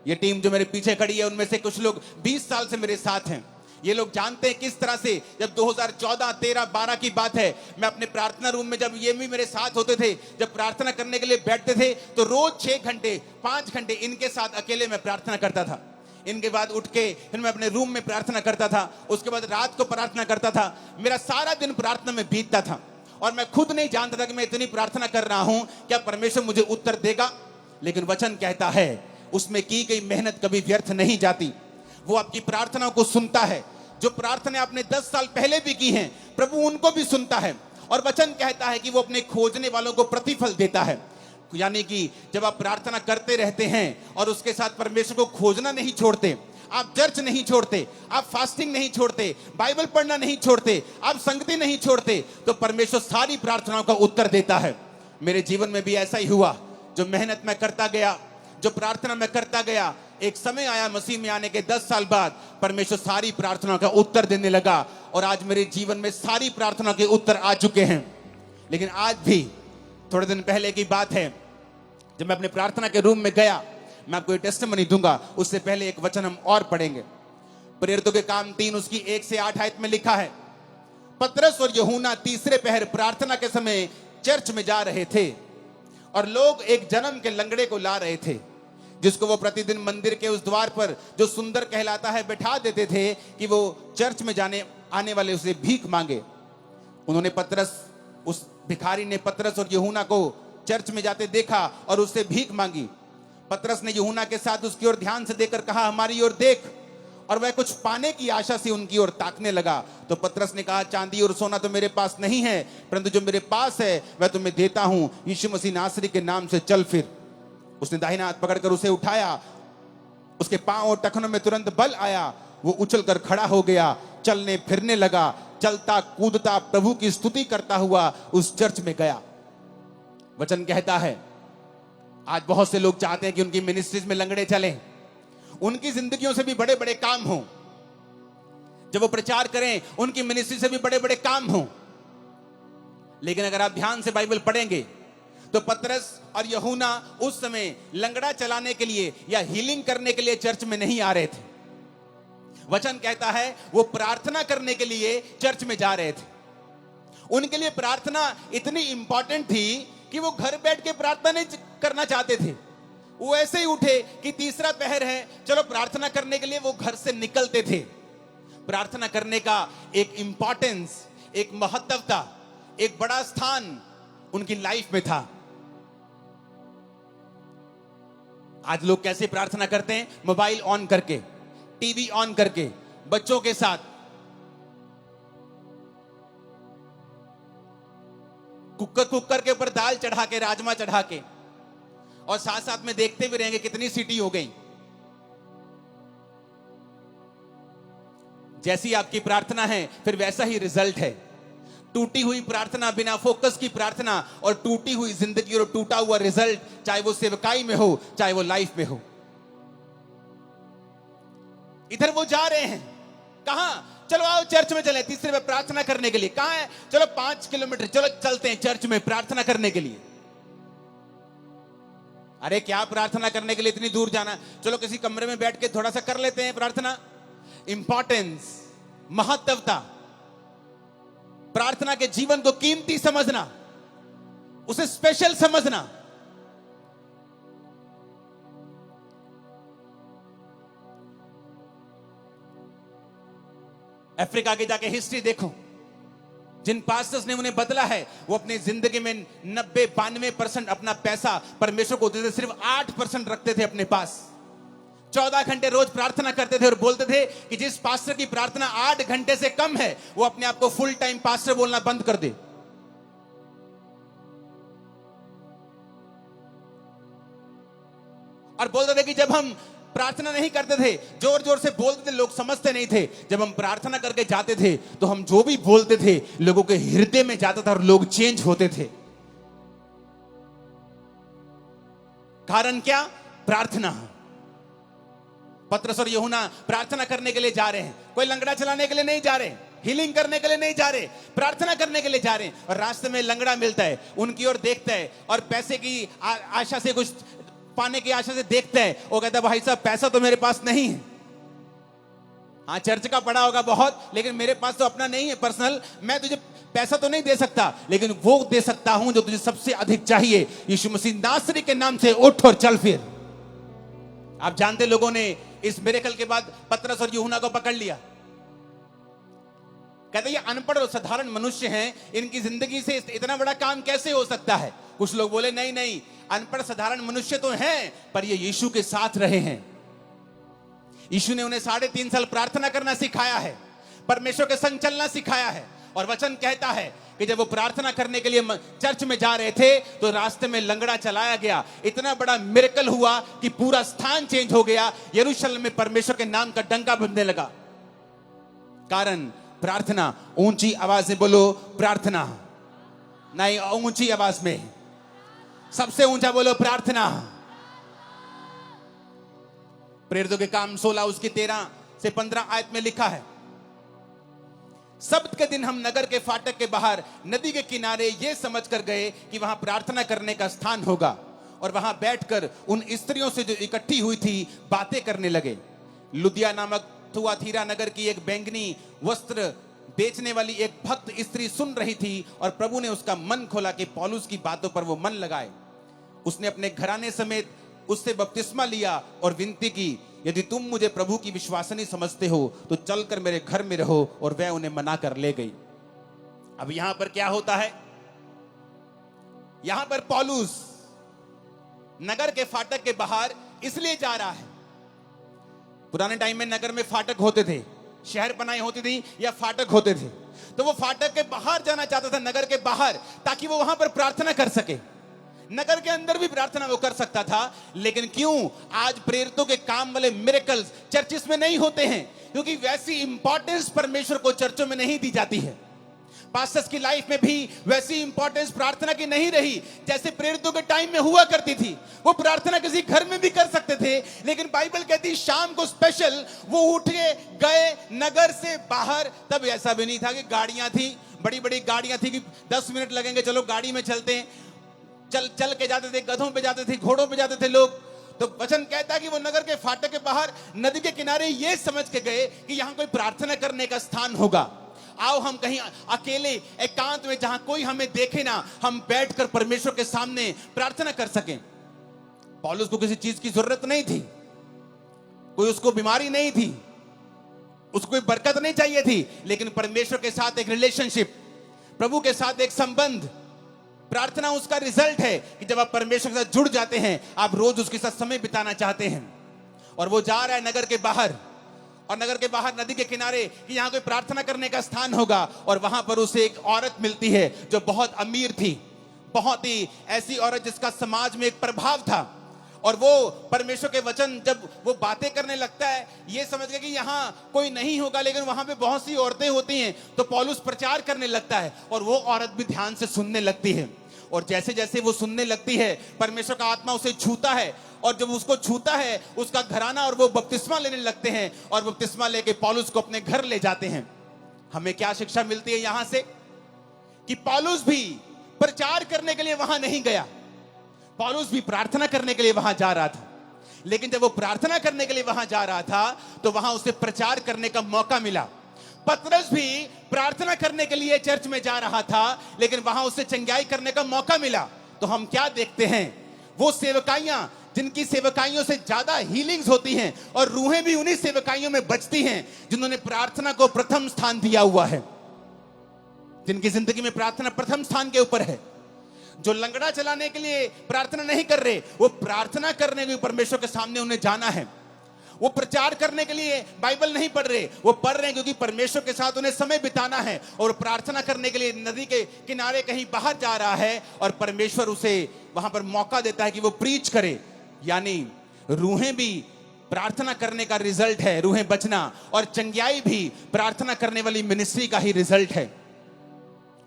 ये टीम जो मेरे पीछे खड़ी है उनमें से कुछ लोग 20 साल से मेरे साथ हैं, ये लोग जानते हैं किस तरह से जब 2014, 13, 12 की बात है, मैं अपने प्रार्थना रूम में, जब ये भी मेरे साथ होते थे, जब प्रार्थना करने के लिए बैठते थे तो रोज 6 घंटे 5 घंटे इनके साथ अकेले में प्रार्थना करता था। इनके बाद उठ के फिर मैं अपने रूम में प्रार्थना करता था, उसके बाद रात को प्रार्थना करता था। मेरा सारा दिन प्रार्थना में बीतता था और मैं खुद नहीं जानता था कि मैं इतनी प्रार्थना कर रहा हूं, क्या परमेश्वर मुझे उत्तर देगा। लेकिन वचन कहता है उसमें की गई मेहनत कभी व्यर्थ नहीं जाती, वो आपकी प्रार्थनाओं को सुनता है। जो प्रार्थना आपने 10 साल पहले भी की हैं, प्रभु उनको भी सुनता है। और वचन कहता है कि वो अपने खोजने वालों को प्रतिफल देता है। यानी कि जब आप प्रार्थना करते रहते हैं और उसके साथ परमेश्वर को खोजना नहीं छोड़ते, आप चर्च नहीं छोड़ते, आप फास्टिंग नहीं छोड़ते, बाइबल पढ़ना नहीं छोड़ते, आप संगति नहीं छोड़ते, तो परमेश्वर सारी प्रार्थनाओं का उत्तर देता है। मेरे जीवन में भी ऐसा ही हुआ। जो मेहनत मैं करता गया, जो प्रार्थना मैं करता गया, एक समय आया मसीह में आने के 10 साल बाद परमेश्वर सारी प्रार्थनाओं का उत्तर देने लगा और आज मेरे जीवन में सारी प्रार्थना के उत्तर आ चुके हैं। लेकिन आज भी थोड़े दिन पहले की बात है, जब मैं अपने प्रार्थना के रूम में गया, मैं आपको एक टेस्टिमनी दूंगा, उससे पहले एक वचन हम और पढ़ेंगे। प्रेरितों के काम 3 उसकी 1 से 8 आयत में लिखा है, पतरस और यूहन्ना तीसरे पहर प्रार्थना के समय चर्च में जा रहे थे और लोग एक जन्म के लंगड़े को ला रहे थे, जिसको वो प्रतिदिन मंदिर के उस द्वार पर जो सुंदर कहलाता है बैठा देते थे कि वो चर्च में जाने आने वाले उसे भीख मांगे। उस भिखारी ने पतरस और यूहन्ना को चर्च में जाते देखा और उससे भीख मांगी। पतरस ने यूहन्ना के साथ उसकी ओर ध्यान से देखकर कहा, हमारी ओर देख। और वह कुछ पाने की आशा से उनकी ओर ताकने लगा। तो पतरस ने कहा, चांदी और सोना तो मेरे पास नहीं है, परंतु जो मेरे पास है वह तुम्हें देता हूं, यीशु मसीह नासरी के नाम से चल फिर। उसने दाहिना हाथ पकड़कर उसे उठाया, उसके पांव और टखनों में तुरंत बल आया, वो उछलकर खड़ा हो गया, चलने फिरने लगा, चलता कूदता प्रभु की स्तुति करता हुआ उस चर्च में गया। वचन कहता है आज बहुत से लोग चाहते हैं कि उनकी मिनिस्ट्रीज में लंगड़े चलें, उनकी जिंदगियों से भी बड़े बड़े काम हों, जब वो प्रचार करें उनकी मिनिस्ट्री से भी बड़े बड़े काम हों। लेकिन अगर आप ध्यान से बाइबल पढ़ेंगे तो पतरस और यूहन्ना उस समय लंगड़ा चलाने के लिए या हीलिंग करने के लिए चर्च में नहीं आ रहे थे। वचन कहता है वो प्रार्थना करने के लिए चर्च में जा रहे थे। उनके लिए प्रार्थना इतनी इंपॉर्टेंट थी कि वो घर बैठ के प्रार्थना नहीं करना चाहते थे। वो ऐसे ही उठे कि तीसरा पहर है, चलो प्रार्थना करने के लिए वो घर से निकलते थे। प्रार्थना करने का एक इंपॉर्टेंस, एक महत्वता, एक बड़ा स्थान उनकी लाइफ में था। आज लोग कैसे प्रार्थना करते हैं? मोबाइल ऑन करके, टीवी ऑन करके, बच्चों के साथ, कुकर के ऊपर दाल चढ़ा के, राजमा चढ़ा के, और साथ साथ में देखते भी रहेंगे कितनी सीटी हो गई। जैसी आपकी प्रार्थना है फिर वैसा ही रिजल्ट है। टूटी हुई प्रार्थना, बिना फोकस की प्रार्थना और टूटी हुई जिंदगी और टूटा हुआ रिजल्ट, चाहे वो सेवकाई में हो चाहे वो लाइफ में हो। इधर वो जा रहे हैं, कहां? चलो आओ चर्च में चले, तीसरे में प्रार्थना करने के लिए। कहां है? चलो 5 किलोमीटर, चलो चलते हैं चर्च में प्रार्थना करने के लिए। अरे क्या प्रार्थना करने के लिए इतनी दूर जाना? चलो किसी कमरे में बैठ के थोड़ा सा कर लेते हैं प्रार्थना। इंपॉर्टेंस, महत्वता, प्रार्थना के जीवन को कीमती समझना, उसे स्पेशल समझना। अफ्रीका की जाके हिस्ट्री देखो, जिन पास्टर्स ने उन्हें बदला है वो अपनी जिंदगी में 90-92% अपना पैसा परमेश्वर को देते, सिर्फ 8% रखते थे अपने पास। 14 घंटे रोज प्रार्थना करते थे और बोलते थे कि जिस पास्टर की प्रार्थना 8 घंटे से कम है वो अपने आप को फुल टाइम पास्टर बोलना बंद कर दे। और बोलते थे कि जब हम प्रार्थना नहीं करते थे, जोर जोर से बोलते थे, लोग समझते नहीं थे। जब हम प्रार्थना करके जाते थे तो हम जो भी बोलते थे लोगों के हृदय में जाता था और लोग चेंज होते थे। कारण क्या? प्रार्थना। पतरस और यूहन्ना प्रार्थना करने के लिए जा रहे हैं, कोई लंगड़ा चलाने के लिए नहीं जा रहे, हीलिंग करने के लिए नहीं जा रहे, प्रार्थना करने के लिए जा रहे हैं। और रास्ते में लंगड़ा मिलता है, उनकी ओर देखता है और पैसे की आशा से, कुछ पाने की आशा से देखता है। वो कहता है भाई साहब पैसा तो मेरे पास नहीं है, हाँ चर्च का पड़ा होगा बहुत, लेकिन मेरे पास तो अपना नहीं है पर्सनल, मैं तुझे पैसा तो नहीं दे सकता, लेकिन वो दे सकता हूं जो तुझे सबसे अधिक चाहिए। यीशु मसीह नासरी के नाम से उठ और चल फिर। आप जानते लोगों ने इस मिरेकल के बाद पतरस और यूहन्ना को पकड़ लिया। कहते ये अनपढ़ और साधारण मनुष्य हैं, इनकी जिंदगी से इतना बड़ा काम कैसे हो सकता है? कुछ लोग बोले नहीं नहीं, अनपढ़ साधारण मनुष्य तो हैं पर ये यीशु के साथ रहे हैं। यीशु ने उन्हें 3.5 साल प्रार्थना करना सिखाया है, परमेश्वर के संग चलना सिखाया है। और वचन कहता है कि जब वो प्रार्थना करने के लिए चर्च में जा रहे थे तो रास्ते में लंगड़ा चलाया गया। इतना बड़ा मिरेकल हुआ कि पूरा स्थान चेंज हो गया। यरूशलेम में परमेश्वर के नाम का डंका बजने लगा। कारण प्रार्थना। ऊंची आवाज में बोलो प्रार्थना। नहीं, ऊंची आवाज में, सबसे ऊंचा बोलो प्रार्थना। प्रेरितों के काम 16 उसकी 13 से 15 आयत में लिखा है, सब्त के दिन हम नगर के फाटक के बाहर नदी के किनारे ये समझ कर गए कि वहां प्रार्थना करने का स्थान होगा, और वहां बैठकर उन स्त्रियों से जो इकट्ठी हुई थी बातें करने लगे। लुदिया नामक थुआतीरा नगर की एक बैंगनी वस्त्र बेचने वाली एक भक्त स्त्री सुन रही थी और प्रभु ने उसका मन खोला कि पौलुस की बातों पर वो मन लगाए। उसने अपने घराने समेत उससे बपतिस्मा लिया और विनती की, यदि तुम मुझे प्रभु की विश्वासनी समझते हो तो चलकर मेरे घर में रहो, और वह उन्हें मना कर ले गई। अब यहां पर क्या होता है? यहां पर पौलुस नगर के फाटक के बाहर इसलिए जा रहा है। पुराने टाइम में नगर में फाटक होते थे, शहर बनाई होती थी या फाटक होते थे, तो वो फाटक के बाहर जाना चाहता था, नगर के बाहर, ताकि वो वहां पर प्रार्थना कर सके। नगर के अंदर भी प्रार्थना वो कर सकता था, लेकिन क्यों आज प्रेरितों के काम वाले मिरेकल्स चर्चिस में नहीं होते हैं? क्योंकि वैसी इंपॉर्टेंस परमेश्वर को चर्चों में नहीं दी जाती है। पास्टर्स की लाइफ में भी वैसी इंपॉर्टेंस प्रार्थना की नहीं रही जैसे प्रेरितों के टाइम में हुआ करती थी। वो प्रार्थना किसी घर में भी कर सकते थे, लेकिन बाइबल कहती शाम को स्पेशल वो उठ के गए नगर से बाहर। तब ऐसा भी नहीं था कि गाड़ियां थी, बड़ी बड़ी गाड़ियां थी कि 10 मिनट लगेंगे, चलो गाड़ी में चलते हैं। चल के जाते थे, गधों पे जाते थे, घोड़ों पे जाते थे लोग। तो वचन कहता है कि वो नगर के फाटक के बाहर नदी के किनारे ये समझ के गए कि यहां कोई प्रार्थना करने का स्थान होगा। आओ हम कहीं अकेले एकांत में, जहां कोई हमें देखे ना, हम बैठकर परमेश्वर के सामने प्रार्थना कर सकें। पौलुस को किसी चीज की जरूरत नहीं थी, कोई उसको बीमारी नहीं थी, उसको कोई बरकत नहीं चाहिए थी, लेकिन परमेश्वर के साथ एक रिलेशनशिप, प्रभु के साथ एक संबंध। प्रार्थना उसका रिजल्ट है कि जब आप परमेश्वर के साथ जुड़ जाते हैं, आप रोज उसके साथ समय बिताना चाहते हैं। और वो जा रहा है नगर के बाहर, और नगर के बाहर नदी के किनारे कि यहां कोई प्रार्थना करने का स्थान होगा। और वहां पर उसे एक औरत मिलती है जो बहुत अमीर थी, बहुत ही ऐसी औरत जिसका समाज में एक प्रभाव था। और वो परमेश्वर के वचन जब वो बातें करने लगता है, ये समझ गया कि यहाँ कोई नहीं होगा, लेकिन वहां पे बहुत सी औरतें होती हैं। तो पौलुस प्रचार करने लगता है और वो औरत भी ध्यान से सुनने लगती है। और जैसे जैसे वो सुनने लगती है, परमेश्वर का आत्मा उसे छूता है, और जब उसको छूता है उसका घराना और वो बपतिस्मा लेने लगते हैं, और बपतिस्मा लेके पौलुस को अपने घर ले जाते हैं। हमें क्या शिक्षा मिलती है यहां से? कि पौलुस भी प्रचार करने के लिए वहां नहीं गया, पौलुस भी प्रार्थना करने के लिए वहां जा रहा था। लेकिन जब वो प्रार्थना करने के लिए वहां जा रहा था तो वहां उसे प्रचार करने का मौका मिला। पतरस भी प्रार्थना करने के लिए चर्च में जा रहा था, लेकिन वहां उसे चंगाई करने का मौका मिला। तो हम क्या देखते हैं? वो सेवकाइयां जिनकी सेवकाइयों से ज्यादा हीलिंग्स होती हैं और रूहें भी उन्हीं सेवकाइयों में बचती हैं जिन्होंने प्रार्थना को प्रथम स्थान दिया हुआ है, जिनकी जिंदगी में प्रार्थना प्रथम स्थान के ऊपर है। जो लंगड़ा चलाने के लिए प्रार्थना नहीं कर रहे, वो प्रार्थना करने के परमेश्वर के सामने उन्हें जाना है। वो प्रचार करने के लिए बाइबल नहीं पढ़ रहे, वो पढ़ रहे हैं क्योंकि परमेश्वर के साथ उन्हें समय बिताना है। और प्रार्थना करने के लिए नदी के किनारे कहीं बाहर जा रहा है और परमेश्वर उसे वहां पर मौका देता है कि वो प्रीच करे। यानी रूहें भी प्रार्थना करने का रिजल्ट है, रूहें बचना, और चंगियाई भी प्रार्थना करने वाली मिनिस्ट्री का ही रिजल्ट है।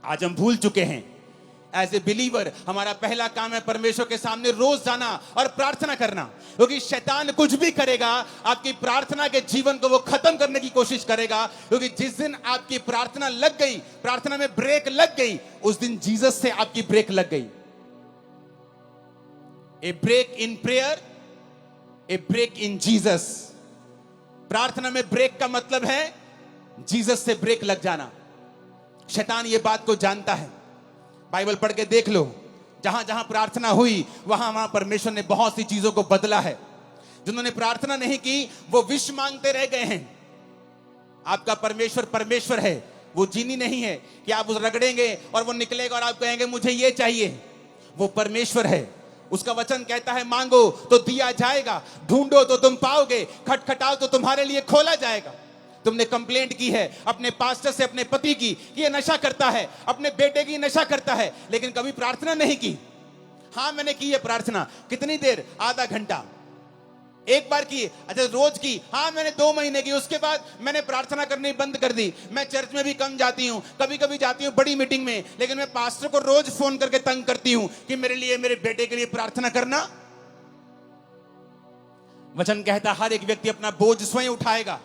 आज हम भूल चुके हैं। एज ए बिलीवर हमारा पहला काम है परमेश्वर के सामने रोज जाना और प्रार्थना करना, क्योंकि शैतान कुछ भी करेगा आपकी प्रार्थना के जीवन को वो खत्म करने की कोशिश करेगा। क्योंकि जिस दिन आपकी प्रार्थना लग गई, प्रार्थना में ब्रेक लग गई, उस दिन जीसस से आपकी ब्रेक लग गई। A break in prayer, a break in Jesus. प्रार्थना में ब्रेक का मतलब है जीसस से ब्रेक लग जाना। शैतान ये बात को जानता है। बाइबल पढ़ के देख लो, जहां जहां प्रार्थना हुई वहां वहां परमेश्वर ने बहुत सी चीजों को बदला है। जिन्होंने प्रार्थना नहीं की वो विष मांगते रह गए हैं। आपका परमेश्वर परमेश्वर है, वो जीनी नहीं है कि आप उस रगड़ेंगे और वो निकलेगा और आप कहेंगे मुझे ये चाहिए। वो परमेश्वर है, उसका वचन कहता है मांगो तो दिया जाएगा, ढूंढो तो तुम पाओगे, खटखटाओ तो तुम्हारे लिए खोला जाएगा। तुमने कंप्लेंट की है अपने पास्टर से, अपने पति की, कि ये नशा करता है, अपने बेटे की नशा करता है, लेकिन कभी प्रार्थना नहीं की। हाँ मैंने की है प्रार्थना। कितनी देर? आधा घंटा। एक बार की? अच्छा रोज की? हाँ मैंने 2 महीने की। उसके बाद मैंने प्रार्थना करनी बंद कर दी। मैं चर्च में भी कम जाती हूँ, कभी कभी जाती हूँ बड़ी मीटिंग में, लेकिन मैं पास्टर को रोज फोन करके तंग करती हूँ कि मेरे लिए, मेरे बेटे के लिए प्रार्थना करना। वचन कहता हर एक व्यक्ति अपना बोझ स्वयं उठाएगा।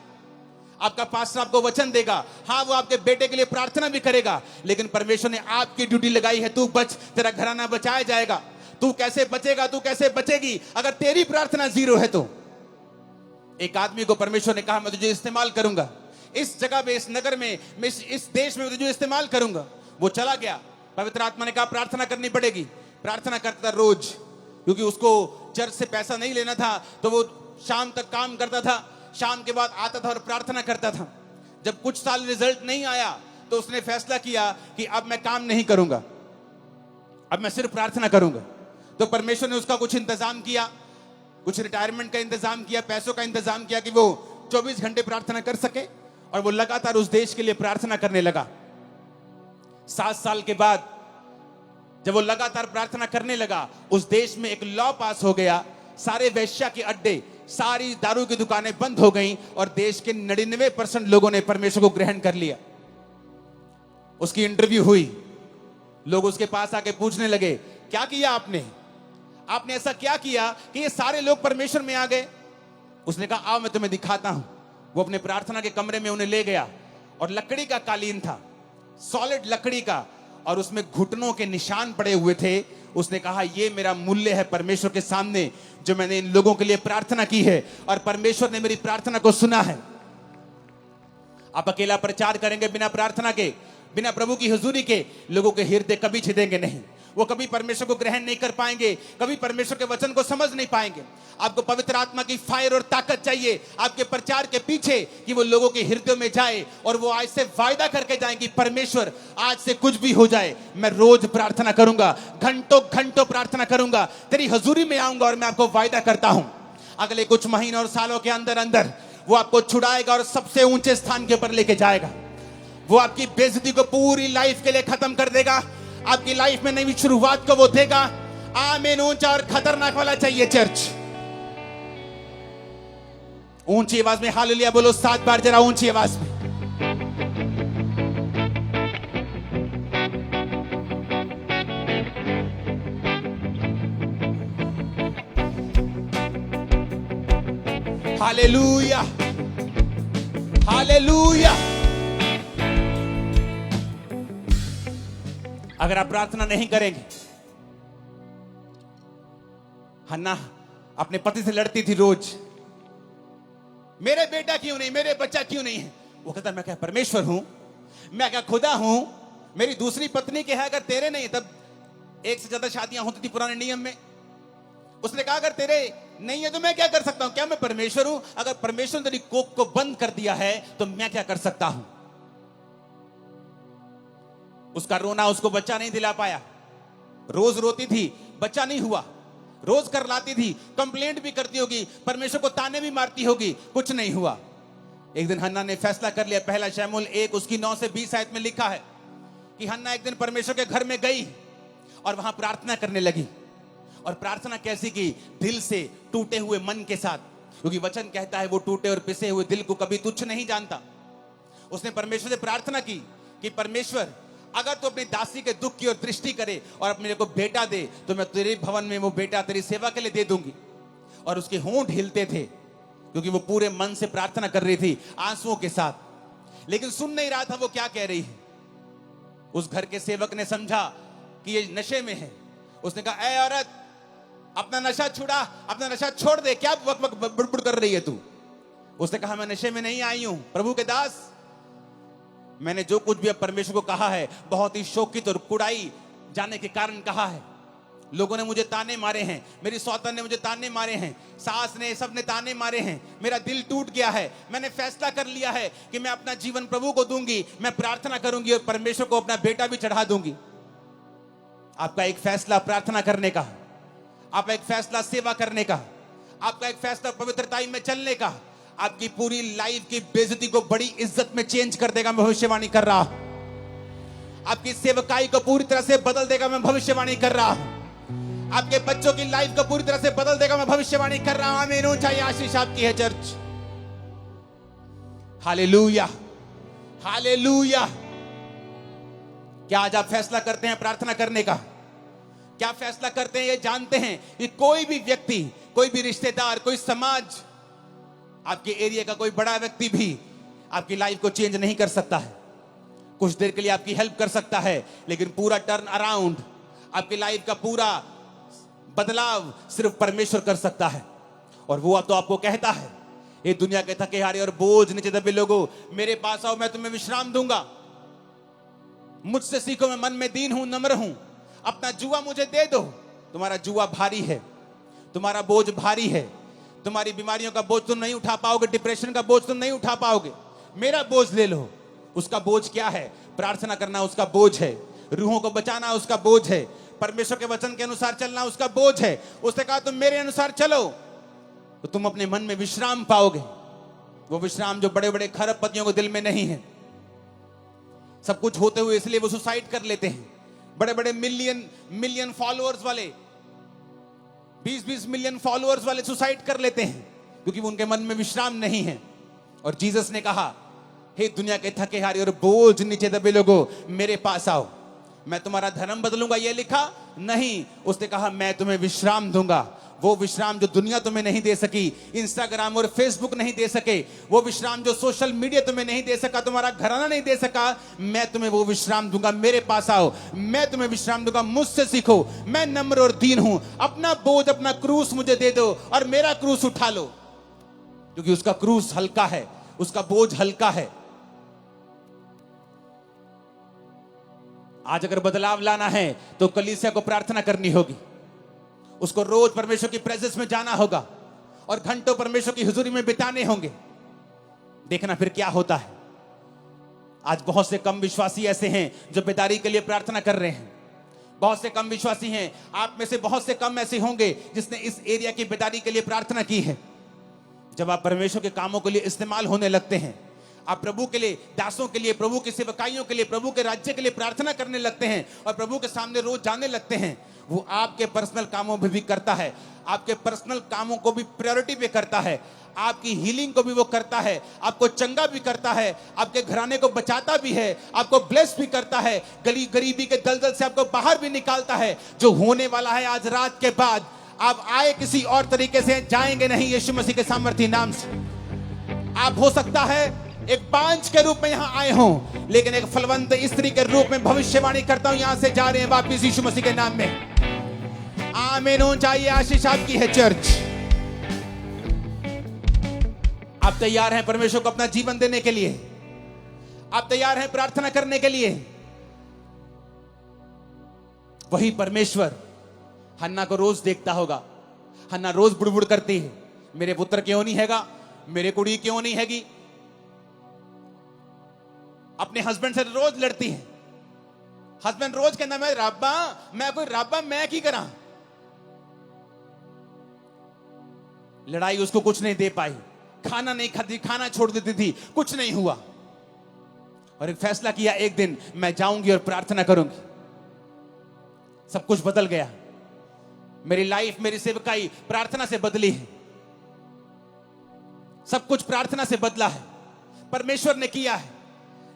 आपका पास्टर आपको वचन देगा, हाँ वो आपके बेटे के लिए प्रार्थना भी करेगा, लेकिन परमेश्वर ने आपकी ड्यूटी लगाई है, तू बच, तेरा घराना बचाया जाएगा। तू कैसे बचेगा, तू कैसे बचेगी अगर तेरी प्रार्थना जीरो है तो? एक आदमी को परमेश्वर ने कहा मैं तुझे इस्तेमाल करूंगा, इस जगह पे, इस नगर में, इस देश में तुझे इस्तेमाल करूंगा। वो चला गया। पवित्र आत्मा ने कहा प्रार्थना करनी पड़ेगी। प्रार्थना करता रोज, क्योंकि उसको चर्च से पैसा नहीं लेना था, तो वो शाम तक काम करता था, शाम के बाद आता था और प्रार्थना करता था। जब कुछ साल रिजल्ट नहीं आया तो उसने फैसला किया कि अब मैं काम नहीं करूंगा, अब मैं सिर्फ प्रार्थना करूंगा। तो परमेश्वर ने उसका कुछ इंतजाम किया, कुछ रिटायरमेंट का इंतजाम किया, पैसों का इंतजाम किया कि वो 24 घंटे प्रार्थना कर सके, और वो लगातार उस देश के लिए प्रार्थना करने लगा। 7 साल के बाद जब वो लगातार प्रार्थना करने लगा, उस देश में एक लॉ पास हो गया, सारे वेश्या के अड्डे, सारी दारू की दुकानें बंद हो गईं और देश के 99% लोगों ने परमेश्वर को ग्रहण कर लिया। उसकी इंटरव्यू हुई, लोग उसके पास आके पूछने लगे क्या किया आपने, आपने ऐसा क्या किया कि ये सारे लोग परमेश्वर में आ गए? उसने कहा आओ मैं तुम्हें दिखाता हूं। वो अपने प्रार्थना के कमरे में उन्हें ले गया, और लकड़ी का कालीन था, सॉलिड लकड़ी का, और उसमें घुटनों के निशान पड़े हुए थे। उसने कहा ये मेरा मूल्य है परमेश्वर के सामने, जो मैंने इन लोगों के लिए प्रार्थना की है, और परमेश्वर ने मेरी प्रार्थना को सुना है। आप अकेला प्रचार करेंगे बिना प्रार्थना के, बिना प्रभु की हुजूरी के, लोगों के हृदय कभी छिदेंगे नहीं। वो कभी परमेश्वर को ग्रहण नहीं कर पाएंगे, कभी परमेश्वर के वचन को समझ नहीं पाएंगे। आपको पवित्र आत्मा की फायर और ताकत चाहिए आपके प्रचार के पीछे, कि वो लोगों के हृदयों में जाए और वो आज से वायदा करके जाए कि परमेश्वर आज से कुछ भी हो जाए, मैं रोज प्रार्थना करूंगा, घंटों घंटों प्रार्थना करूंगा, तेरी हजूरी में आऊंगा, और मैं आपको वायदा करता हूं अगले कुछ महीनों और सालों के अंदर अंदर वो आपको छुड़ाएगा और सबसे ऊंचे स्थान के ऊपर लेके जाएगा। वो आपकी बेइज्जती को पूरी लाइफ के लिए खत्म कर देगा। आपकी लाइफ में नई शुरुआत को वो देगा। आमीन। ऊंचा और खतरनाक वाला चाहिए चर्च। ऊंची आवाज में हालेलुया बोलो 7 बार, जरा ऊंची आवाज में। Hallelujah, hallelujah. अगर आप प्रार्थना नहीं करेंगे, हन्ना अपने पति से लड़ती थी रोज, मेरे बेटा क्यों नहीं, मेरे बच्चा क्यों नहीं है। वो कहता मैं क्या परमेश्वर हूं, मैं क्या खुदा हूं, मेरी दूसरी पत्नी के है, अगर तेरे नहीं तब एक से ज्यादा शादियां होती थी पुराने नियम में। उसने कहा अगर तेरे नहीं है तो मैं क्या कर सकता हूं? क्या मैं परमेश्वर हूं? अगर परमेश्वर ने तेरी कोख को बंद कर दिया है तो मैं क्या कर सकता हूं? उसका रोना उसको बच्चा नहीं दिला पाया। रोज रोती थी, बच्चा नहीं हुआ। रोज कर लाती थी, कंप्लेंट भी करती होगी, परमेश्वर को ताने भी मारती होगी, कुछ नहीं हुआ। एक दिन हन्ना ने फैसला कर लिया। पहला शमूएल 1 उसकी 9 से 20 आयत में लिखा है कि हन्ना एक दिन परमेश्वर के घर में गई और वहां प्रार्थना करने लगी। और प्रार्थना कैसी की? दिल से, टूटे हुए मन के साथ, क्योंकि वचन कहता है वो टूटे और पिसे हुए दिल को कभी तुच्छ नहीं जानता। उसने परमेश्वर से प्रार्थना की कि परमेश्वर अगर तू अपनी दासी के दुख की ओर दृष्टि करे और मेरे को बेटा दे तो मैं तेरे भवन में वो बेटा तेरी सेवा के लिए दे दूंगी। और उसके होंठ हिलते थे क्योंकि वो पूरे मन से प्रार्थना कर रही थी, आंसुओं के साथ। लेकिन सुन नहीं रहा था वो क्या कह रही है। उस घर के सेवक ने समझा कि ये नशे में है। उसने कहा, ऐ औरत, अपना नशा छुड़ा, अपना नशा छोड़ दे, क्या वक वक बुड़बुड़ कर रही है तू? उसने कहा, मैं नशे में नहीं आई हूं प्रभु के दास। मैंने जो कुछ भी अब परमेश्वर को कहा है बहुत ही शोकित और कुड़ाई जाने के कारण कहा है। लोगों ने मुझे ताने मारे हैं, मेरी सौतन ने मुझे ताने मारे हैं, सास ने, सब ने ताने मारे हैं। मेरा दिल टूट गया है। मैंने फैसला कर लिया है कि मैं अपना जीवन प्रभु को दूंगी, मैं प्रार्थना करूंगी और परमेश्वर को अपना बेटा भी चढ़ा दूंगी। आपका एक फैसला प्रार्थना करने का, आपका एक फैसला सेवा करने का, आपका एक फैसला पवित्रताई में चलने का आपकी पूरी लाइफ की बेइज्जती को बड़ी इज्जत में चेंज कर देगा। मैं भविष्यवाणी कर रहा हूं। आपकी सेवकाई को पूरी तरह से बदल देगा। मैं भविष्यवाणी कर रहा हूं। आपके बच्चों की लाइफ को पूरी तरह से बदल देगा। मैं भविष्यवाणी कर रहा हूं। आमीन। ऊंचाई आशीष आपकी है चर्च। Hallelujah, hallelujah. क्या आज आप फैसला करते हैं प्रार्थना करने का? क्या फैसला करते हैं ये जानते हैं कि कोई भी व्यक्ति, कोई भी रिश्तेदार, कोई समाज, आपके एरिया का कोई बड़ा व्यक्ति भी आपकी लाइफ को चेंज नहीं कर सकता है। कुछ देर के लिए आपकी हेल्प कर सकता है, लेकिन पूरा टर्न अराउंड, आपकी लाइफ का पूरा बदलाव सिर्फ परमेश्वर कर सकता है। और वो तो आपको कहता है, ये दुनिया के थके हारे और बोझ नीचे दबे लोगों, मेरे पास आओ, मैं तुम्हें विश्राम दूंगा। मुझसे सीखो, मैं मन में दीन हूं, नम्र हूं। अपना जुआ मुझे दे दो। तुम्हारा जुआ भारी है, तुम्हारा बोझ भारी है, तुम्हारी बीमारियों का बोझ तुम नहीं उठा पाओगे, डिप्रेशन का बोझ तुम नहीं उठा पाओगे। मेरा बोझ ले लो। उसका बोझ क्या है? प्रार्थना करना उसका बोझ है, रूहों को बचाना उसका बोझ है, परमेश्वर के वचन के अनुसार चलना उसका बोझ है। उसने कहा तुम मेरे अनुसार चलो तो तुम अपने मन में विश्राम पाओगे। वो विश्राम जो बड़े बड़े खरबपतियों को दिल में नहीं है। सब कुछ होते हुए इसलिए वो सुसाइड कर लेते हैं। बड़े बड़े मिलियन फॉलोअर्स वाले, 20-20 मिलियन फॉलोअर्स वाले सुसाइड कर लेते हैं क्योंकि उनके मन में विश्राम नहीं है। और जीसस ने कहा, हे दुनिया के थके हारे और बोझ नीचे दबे लोगों, मेरे पास आओ, मैं तुम्हारा धर्म बदलूंगा। ये लिखा नहीं, उसने कहा मैं तुम्हें विश्राम दूंगा। वो विश्राम जो दुनिया तुम्हें नहीं दे सकी, इंस्टाग्राम और फेसबुक नहीं दे सके, वो विश्राम जो सोशल मीडिया तुम्हें नहीं दे सका, तुम्हारा घराना नहीं दे सका, मैं तुम्हें वो विश्राम दूंगा। मेरे पास आओ, मैं तुम्हें विश्राम दूंगा। मुझसे सीखो, मैं नम्र और दीन हूं। अपना बोझ, अपना क्रूस मुझे दे दो और मेरा क्रूस उठा लो, क्योंकि उसका क्रूस हल्का है, उसका बोझ हल्का है। आज अगर बदलाव लाना है तो कलीसिया को प्रार्थना करनी होगी। उसको रोज परमेश्वर की प्रेजेंस में जाना होगा और घंटों परमेश्वर की हुजूरी में बिताने होंगे। देखना फिर क्या होता है। आज बहुत से कम विश्वासी ऐसे हैं जो बेदारी के लिए प्रार्थना कर रहे हैं। बहुत से कम विश्वासी हैं, आप में से बहुत से कम ऐसे होंगे जिसने इस एरिया की बेदारी के लिए प्रार्थना की है। जब आप परमेश्वर के कामों के लिए इस्तेमाल होने लगते हैं, आप प्रभु के लिए, दासों के लिए, प्रभु की सेवकाइयों के लिए, प्रभु के राज्य के लिए प्रार्थना करने लगते हैं और प्रभु के सामने रोज जाने लगते हैं, वो आपके पर्सनल कामों में भी करता है। आपके पर्सनल कामों को भी प्रायोरिटी पे करता है। आपकी हीलिंग को भी वो करता है, आपको चंगा भी करता है, आपके घराने को बचाता भी है, आपको ब्लेस भी करता है, गरीबी के दलदल से आपको बाहर भी निकालता है। जो होने वाला है आज रात के बाद, आप आए किसी और तरीके से, जाएंगे नहीं यीशु मसीह के सामर्थी नाम से। आप हो सकता है एक बांझ के रूप में यहां आए हों, लेकिन एक फलवंत स्त्री के रूप में भविष्यवाणी करता हूं, यहां से जा रहे हैं वापिस यीशु मसीह के नाम में। आमीन। चाहिए आशीष आपकी है चर्च। आप तैयार हैं परमेश्वर को अपना जीवन देने के लिए? आप तैयार हैं प्रार्थना करने के लिए? वही परमेश्वर हन्ना को रोज देखता होगा। हन्ना रोज बुड़बुड़ करती है, मेरे पुत्र क्यों नहीं हैगा, मेरे कुड़ी क्यों नहीं हैगी। अपने हस्बैंड से रोज लड़ती है। हस्बैंड रोज कहना मैं रब्बा, मैं कोई रब्बा मैं की करा। लड़ाई उसको कुछ नहीं दे पाई, खाना नहीं खाती, खाना छोड़ देती थी, कुछ नहीं हुआ। और एक फैसला किया, एक दिन मैं जाऊंगी और प्रार्थना करूंगी। सब कुछ बदल गया। मेरी लाइफ, मेरी सेवकाई प्रार्थना से बदली है। सब कुछ प्रार्थना से बदला है, परमेश्वर ने किया है।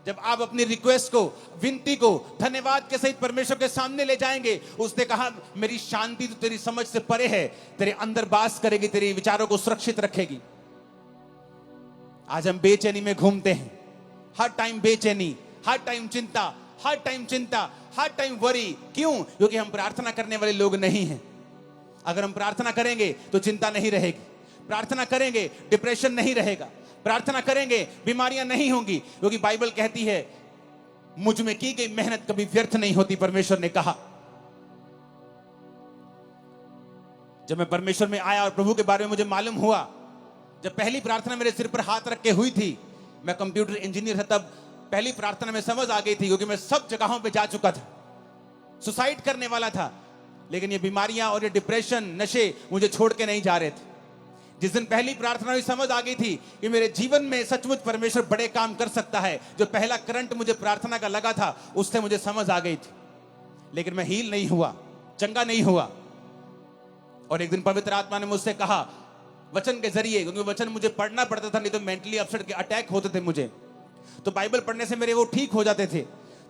जब आप अपनी रिक्वेस्ट को, विनती को धन्यवाद के सहित परमेश्वर के सामने ले जाएंगे, उसने कहा मेरी शांति तो तेरी समझ से परे है, तेरे अंदर वास करेगी, तेरे विचारों को सुरक्षित रखेगी। आज हम बेचैनी में घूमते हैं, हर टाइम बेचैनी, हर टाइम चिंता, हर टाइम चिंता, हर टाइम वरी। क्यों? क्योंकि हम प्रार्थना करने वाले लोग नहीं हैं। अगर हम प्रार्थना करेंगे तो चिंता नहीं रहेगी, प्रार्थना करेंगे डिप्रेशन नहीं रहेगा, प्रार्थना करेंगे बीमारियां नहीं होंगी। क्योंकि बाइबल कहती है मुझ में की गई मेहनत कभी व्यर्थ नहीं होती, परमेश्वर ने कहा। जब मैं परमेश्वर में आया और प्रभु के बारे में मुझे मालूम हुआ, जब पहली प्रार्थना मेरे सिर पर हाथ रख के हुई थी, मैं कंप्यूटर इंजीनियर था, तब पहली प्रार्थना में समझ आ गई थी, क्योंकि मैं सब जगहों पे जा चुका था, सुसाइड करने वाला था, लेकिन ये बीमारियां और ये डिप्रेशन, नशे मुझे छोड़ के नहीं जा रहे थे। जिस दिन पहली प्रार्थना हुई, समझ आ गई थी कि मेरे जीवन में सचमुच परमेश्वर बड़े काम कर सकता है। जो पहला करंट मुझे प्रार्थना का लगा था, उससे मुझे समझ आ गई थी, लेकिन मैं हील नहीं हुआ, चंगा नहीं हुआ। और एक दिन पवित्र आत्मा ने मुझसे कहा वचन के जरिए, क्योंकि वचन मुझे पढ़ना पड़ता था, नहीं तो मेंटली अपसेट के अटैक होते थे मुझे, तो बाइबल पढ़ने से मेरे वो ठीक हो जाते थे।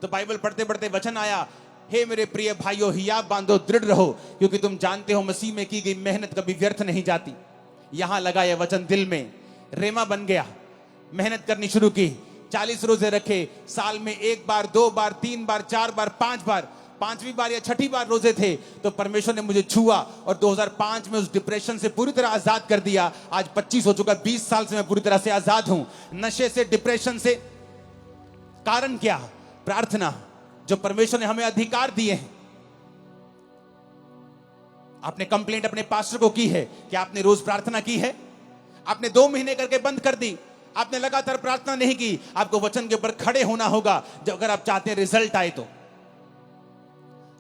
तो बाइबल पढ़ते पढ़ते वचन आया, हे मेरे प्रिय भाइयों, हियाव बांधो, दृढ़ रहो, क्योंकि तुम जानते हो मसीह में की गई मेहनत कभी व्यर्थ नहीं जाती। यहां लगा यह वचन दिल में, रेमा बन गया, मेहनत करनी शुरू की। 40 रोजे रखे, साल में 1 बार, 2 बार, 3 बार, 4 बार, 5 बार, 5वीं बार या 6ठी बार रोजे थे तो परमेश्वर ने मुझे छुआ और 2005 में उस डिप्रेशन से पूरी तरह आजाद कर दिया। आज 25 हो चुका, 20 साल से मैं पूरी तरह से आजाद हूं, नशे से, डिप्रेशन से। कारण क्या? प्रार्थना, जो परमेश्वर ने हमें अधिकार दिए हैं। आपने कंप्लेंट अपने पास्टर को की है कि आपने रोज प्रार्थना की है? आपने 2 महीने करके बंद कर दी, आपने लगातार प्रार्थना नहीं की। आपको वचन के ऊपर खड़े होना होगा जब अगर आप चाहते हैं रिजल्ट आए तो।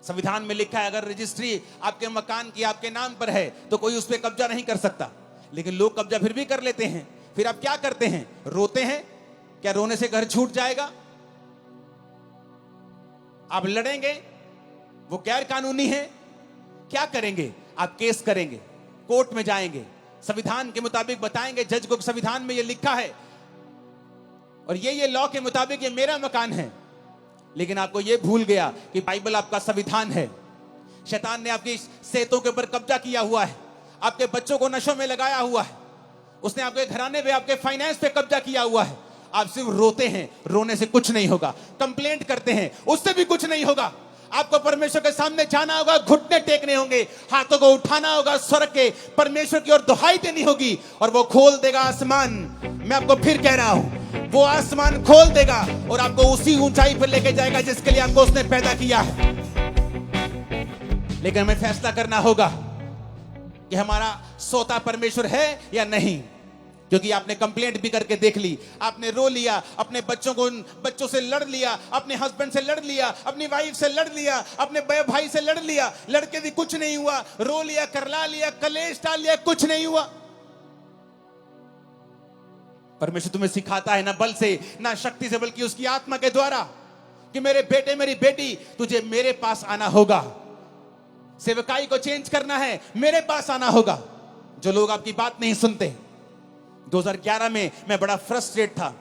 संविधान में लिखा है अगर रजिस्ट्री आपके मकान की आपके नाम पर है तो कोई उस पर कब्जा नहीं कर सकता, लेकिन लोग कब्जा फिर भी कर लेते हैं। फिर आप क्या करते हैं? रोते हैं। क्या रोने से घर छूट जाएगा? आप लड़ेंगे, वो गैर कानूनी है। क्या करेंगे? आप केस करेंगे, कोर्ट में जाएंगे, संविधान के मुताबिक बताएंगे जज को संविधान में ये लिखा है और ये लॉ के मुताबिक ये मेरा मकान है। लेकिन आपको ये भूल गया कि बाइबल आपका संविधान है। शैतान ने आपकी सेहतों के ऊपर कब्जा किया हुआ है, आपके बच्चों को नशों में लगाया हुआ है, उसने आपके घराने पे, आपके फाइनेंस पे कब्जा किया हुआ है। आप सिर्फ रोते हैं, रोने से कुछ नहीं होगा। कंप्लेंट करते हैं, उससे भी कुछ नहीं होगा। आपको परमेश्वर के सामने जाना होगा, घुटने टेकने होंगे, हाथों को उठाना होगा, स्वर के परमेश्वर की ओर दुहाई देनी होगी और वो खोल देगा आसमान। मैं आपको फिर कह रहा हूं, वो आसमान खोल देगा और आपको उसी ऊंचाई पर लेके जाएगा जिसके लिए आपको उसने पैदा किया है। लेकिन हमें फैसला करना होगा कि हमारा सोता परमेश्वर है या नहीं। क्योंकि आपने कंप्लेंट भी करके देख ली, आपने रो लिया, अपने बच्चों से लड़ लिया, अपने हस्बैंड से लड़ लिया, अपनी वाइफ से लड़ लिया, अपने भाई से लड़ लिया, लड़के भी कुछ नहीं हुआ, रो लिया, करला लिया, कलेश डाल लिया, कुछ नहीं हुआ। परमेश्वर तुम्हें सिखाता है ना बल से ना शक्ति से, बल्कि उसकी आत्मा के द्वारा कि मेरे बेटे, मेरी बेटी, तुझे मेरे पास आना होगा। सेवकाई को चेंज करना है, मेरे पास आना होगा। जो लोग आपकी बात नहीं सुनते। 2011 में मैं बड़ा फ्रस्ट्रेट था।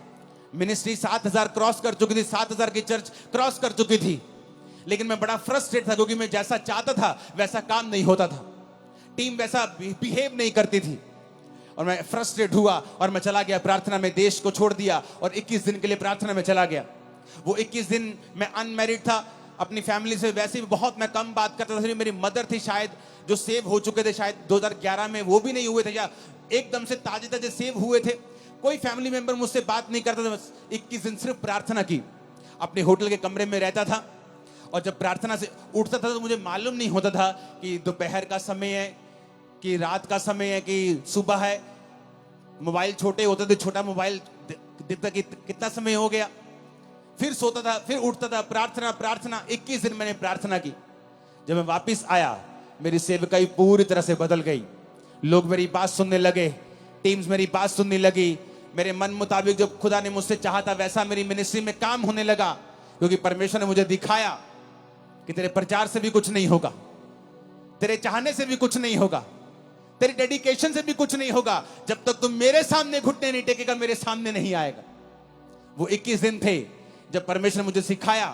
मिनिस्ट्री 7000 क्रॉस कर चुकी थी, 7000 की चर्च क्रॉस कर चुकी थी, लेकिन मैं बड़ा फ्रस्ट्रेट था क्योंकि मैं जैसा चाहता था वैसा काम नहीं होता था, टीम वैसा बिहेव नहीं करती थी और मैं फ्रस्ट्रेट हुआ और मैं चला गया प्रार्थना में। देश को छोड़ दिया और 21 दिन के लिए प्रार्थना में चला गया। वो 21 दिन मैं अनमैरिड था, अपनी फैमिली से वैसे भी बहुत मैं कम बात करता था। मेरी मदर थी शायद जो सेव हो चुके थे, शायद 2011 में वो भी नहीं हुए थे या एकदम से ताजे ताजे सेव हुए थे। कोई फैमिली मेंबर मुझसे बात नहीं करता था। बस 21 दिन सिर्फ प्रार्थना की। अपने होटल के कमरे में रहता था और जब प्रार्थना से उठता था तो मुझे मालूम नहीं होता था कि दोपहर का समय है, कि रात का समय है कि सुबह है। मोबाइल छोटे होते थे, छोटा मोबाइल देखता कि कितना समय हो गया, फिर सोता था, फिर उठता था, प्रार्थना प्रार्थना। 21 दिन मैंने प्रार्थना की। जब मैं वापस आया, मेरी सेवकाई पूरी तरह से बदल गई। लोग मेरी बात सुनने लगे, टीम्स मेरी बात सुनने लगी। मेरे मन मुताबिक जो खुदा ने मुझसे चाहा था वैसा मेरी मिनिस्ट्री में काम होने लगा, क्योंकि परमेश्वर ने मुझे दिखाया कि तेरे प्रचार से भी कुछ नहीं होगा, तेरे चाहने से भी कुछ नहीं होगा, तेरी डेडिकेशन से भी कुछ नहीं होगा, जब तक तुम मेरे सामने घुटने नहीं टेकेगा, मेरे सामने नहीं आएगा। वो 21 दिन थे जब परमेश्वर ने मुझे सिखाया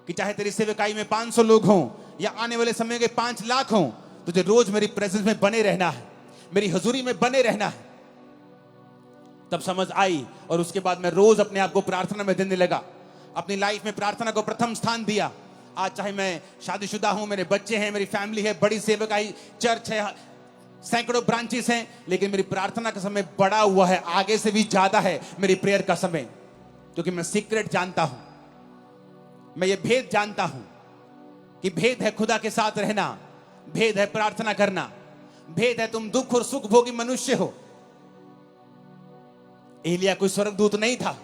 कि चाहे तेरी सेवकाई में 500 लोग हों या आने वाले समय के 5 लाख हों, तुझे रोज मेरी प्रेजेंस में बने रहना है, मेरी हजूरी में बने रहना है। तब समझ आई और उसके बाद मैं रोज अपने आप को प्रार्थना में देने लगा। अपनी लाइफ में प्रार्थना को प्रथम स्थान दिया। आज चाहे मैं शादीशुदा हूं, मेरे बच्चे हैं, मेरी फैमिली है, बड़ी सेवकाई चर्च है, सैकड़ों ब्रांचेस हैं, लेकिन मेरी प्रार्थना का समय बड़ा हुआ है, आगे से भी ज्यादा है मेरी प्रेयर का समय, क्योंकि मैं सीक्रेट जानता हूं, मैं ये भेद जानता हूं कि भेद है खुदा के साथ रहना, भेद है प्रार्थना करना, भेद है तुम दुख और सुख भोगी मनुष्य हो। एलिया कोई स्वर्गदूत नहीं था।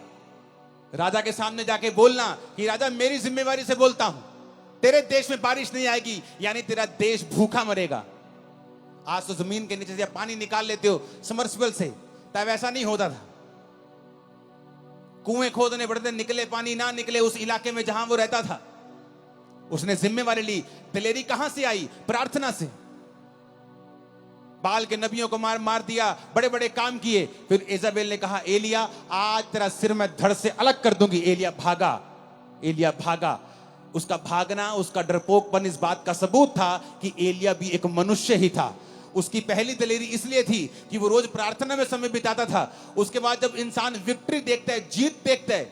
राजा के सामने जाके बोलना कि राजा मेरी जिम्मेवारी से बोलता हूं, तेरे देश में बारिश नहीं आएगी, यानी तेरा देश भूखा मरेगा। आज तो जमीन के नीचे से पानी निकाल लेते हो समर्सिबल से, तब ऐसा नहीं होता था। कुएं खोदने पड़ते, निकले पानी ना निकले उस इलाके में जहां वो रहता था। उसने जिम्मेवारी ली। दिलेरी कहां से आई? प्रार्थना से। बाल के नबियों को मार दिया, बड़े बड़े काम किए। फिर इजाबेल ने कहा एलिया आज तेरा सिर मैं धड़ से अलग कर दूंगी। एलिया भागा, एलिया भागा। उसका भागना, उसका डरपोकपन इस बात का सबूत था कि एलिया भी एक मनुष्य ही था। उसकी पहली दलेरी इसलिए थी कि वो रोज प्रार्थना में समय बिताता था। उसके बाद जब इंसान विक्ट्री देखता है, जीत देखता है,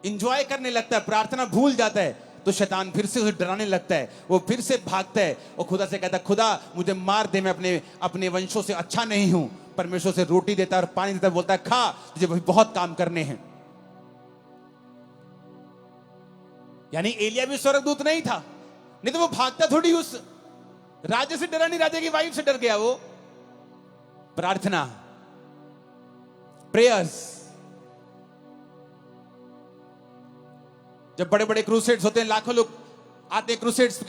इंजॉय करने लगता है, प्रार्थना भूल जाता है, तो शैतान फिर से उसे डराने लगता है। वो फिर से भागता है और खुदा से कहता है खुदा मुझे मार दे, मैं अपने वंशों से अच्छा नहीं हूं। परमेश्वर से रोटी देता है और पानी देता है, बोलता है खा, तुझे बहुत काम करने हैं। यानी एलिया भी स्वर्गदूत नहीं था, नहीं तो वो भागता थोड़ी उस राजे से डरा नहीं, राजे की वाइफ से डर गया। वो प्रार्थना, प्रेयर्स। जब बड़े बड़े क्रूसेड्स होते हैं, लाखों लोग आते हैं क्रूसेड्स,